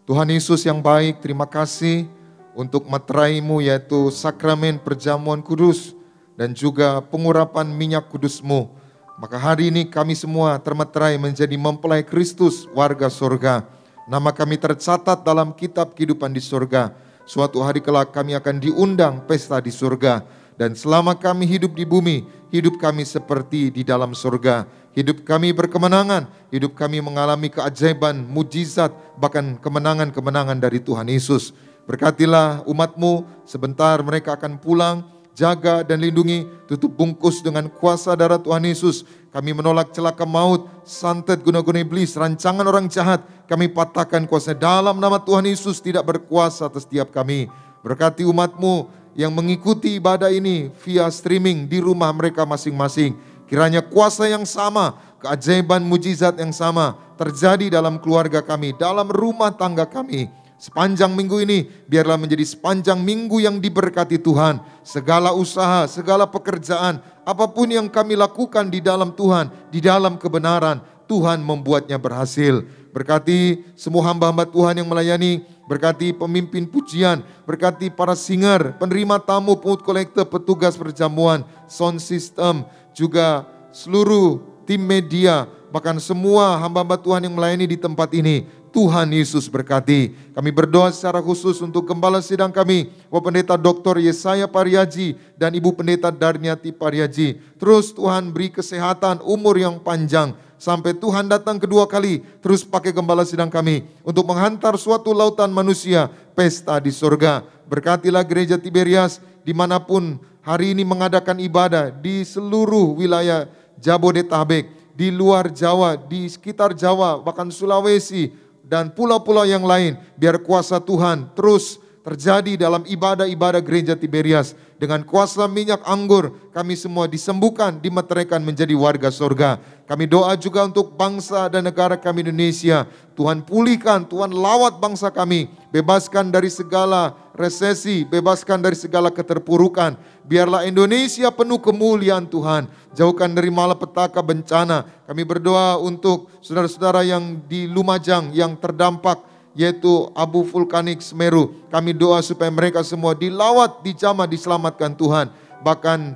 Tuhan Yesus yang baik, terima kasih untuk materai-Mu, yaitu sakramen perjamuan kudus dan juga pengurapan minyak kudus-Mu. Maka hari ini kami semua termeterai menjadi mempelai Kristus, warga surga. Nama kami tercatat dalam kitab kehidupan di surga. Suatu hari kelak kami akan diundang pesta di surga. Dan selama kami hidup di bumi, hidup kami seperti di dalam surga. Hidup kami berkemenangan, hidup kami mengalami keajaiban, mujizat, bahkan kemenangan-kemenangan dari Tuhan Yesus. Berkatilah umat-Mu, sebentar mereka akan pulang, jaga dan lindungi, tutup bungkus dengan kuasa darah Tuhan Yesus. Kami menolak celaka maut, santet guna-guna iblis, rancangan orang jahat. Kami patahkan kuasa dalam nama Tuhan Yesus, tidak berkuasa atas setiap kami. Berkati umat-Mu yang mengikuti ibadah ini via streaming di rumah mereka masing-masing. Kiranya kuasa yang sama, keajaiban mujizat yang sama terjadi dalam keluarga kami, dalam rumah tangga kami. Sepanjang minggu ini, biarlah menjadi sepanjang minggu yang diberkati Tuhan. Segala usaha, segala pekerjaan, apapun yang kami lakukan di dalam Tuhan, di dalam kebenaran, Tuhan membuatnya berhasil. Berkati semua hamba-hamba Tuhan yang melayani, berkati pemimpin pujian, berkati para singer, penerima tamu, pungut kolektor, petugas perjamuan, sound system, juga seluruh tim media, bahkan semua hamba-hamba Tuhan yang melayani di tempat ini. Tuhan Yesus berkati. Kami berdoa secara khusus untuk gembala sidang kami, Bapak Pendeta Dr. Yesaya Pariaji dan Ibu Pendeta Darniati Pariaji. Terus Tuhan beri kesehatan, umur yang panjang, sampai Tuhan datang kedua kali. Terus pakai gembala sidang kami untuk menghantar suatu lautan manusia, pesta di surga. Berkatilah gereja Tiberias dimanapun hari ini mengadakan ibadah di seluruh wilayah Jabodetabek, di luar Jawa, di sekitar Jawa, bahkan Sulawesi, dan pulau-pulau yang lain. Biar kuasa Tuhan terus terjadi dalam ibadah-ibadah gereja Tiberias. Dengan kuasa minyak anggur, kami semua disembuhkan, dimeteraikan menjadi warga surga. Kami doa juga untuk bangsa dan negara kami Indonesia. Tuhan pulihkan, Tuhan lawat bangsa kami. Bebaskan dari segala resesi, bebaskan dari segala keterpurukan. Biarlah Indonesia penuh kemuliaan Tuhan. Jauhkan dari malapetaka bencana. Kami berdoa untuk saudara-saudara yang di Lumajang yang terdampak, yaitu abu vulkanik Semeru. Kami doa supaya mereka semua dilawat, dijamah, diselamatkan Tuhan. Bahkan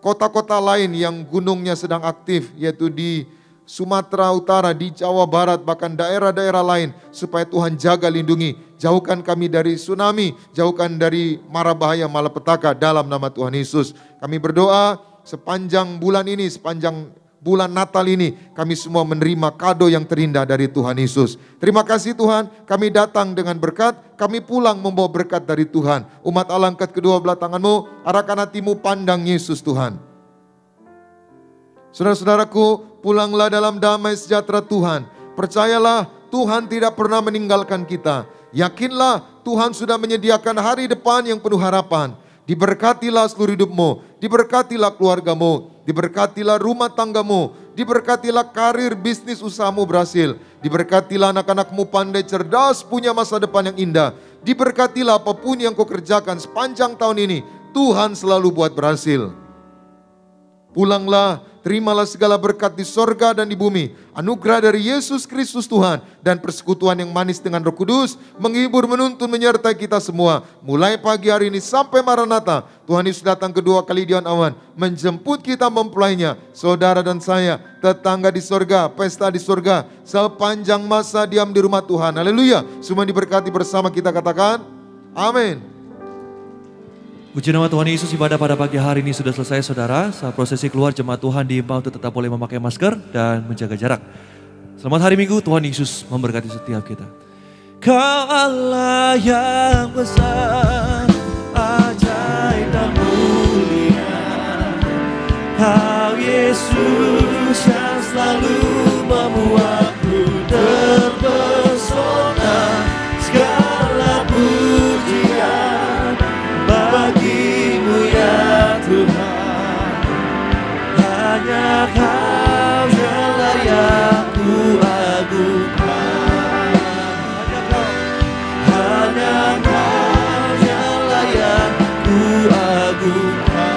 kota-kota lain yang gunungnya sedang aktif, yaitu di Sumatera Utara, di Jawa Barat, bahkan daerah-daerah lain, supaya Tuhan jaga, lindungi. Jauhkan kami dari tsunami, jauhkan dari mara bahaya malapetaka dalam nama Tuhan Yesus. Kami berdoa sepanjang bulan ini, sepanjang bulan Natal ini, kami semua menerima kado yang terindah dari Tuhan Yesus. Terima kasih Tuhan, kami datang dengan berkat, kami pulang membawa berkat dari Tuhan. Umat Allah, angkat kedua belah tanganmu, arahkan hatimu, pandang Yesus Tuhan. Saudara-saudaraku, pulanglah dalam damai sejahtera Tuhan. Percayalah, Tuhan tidak pernah meninggalkan kita. Yakinlah, Tuhan sudah menyediakan hari depan yang penuh harapan. Diberkatilah seluruh hidupmu, diberkatilah keluargamu, diberkatilah rumah tanggamu, diberkatilah karir bisnis usahamu berhasil, diberkatilah anak-anakmu pandai cerdas punya masa depan yang indah, diberkatilah apapun yang kau kerjakan sepanjang tahun ini, Tuhan selalu buat berhasil. Pulanglah, terimalah segala berkat di sorga dan di bumi. Anugerah dari Yesus Kristus Tuhan dan persekutuan yang manis dengan Roh Kudus menghibur, menuntun, menyertai kita semua. Mulai pagi hari ini sampai Maranatha, Tuhan Yesus datang kedua kali di awan, menjemput kita mempelainya. Saudara dan saya, tetangga di sorga, pesta di sorga, sepanjang masa diam di rumah Tuhan. Haleluya. Semua diberkati bersama kita katakan, amin. Puji nama Tuhan Yesus, ibadah pada pagi hari ini sudah selesai saudara. Saat prosesi keluar, jemaat Tuhan diimbau untuk tetap boleh memakai masker dan menjaga jarak. Selamat hari Minggu, Tuhan Yesus memberkati setiap kita. Kau Allah yang besar, ajaib dan mulia. Kau Yesus yang selalu membuatku terpesona. Segala pujian bagimu ya Tuhan, hanya Kau yang layak ku agungkan, hanya Kau yang layak ku agungkan,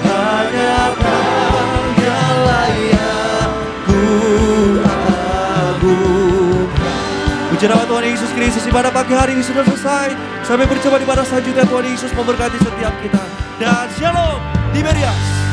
hanya Kau yang layak ku agungkan. Puji nama Tuhan Yesus Kristus, ibadah pagi hari ini sudah selesai. Sampai berjumpa di ibadah selanjutnya. Tuhan Yesus memberkati setiap kita. Dan shalom Tiberias.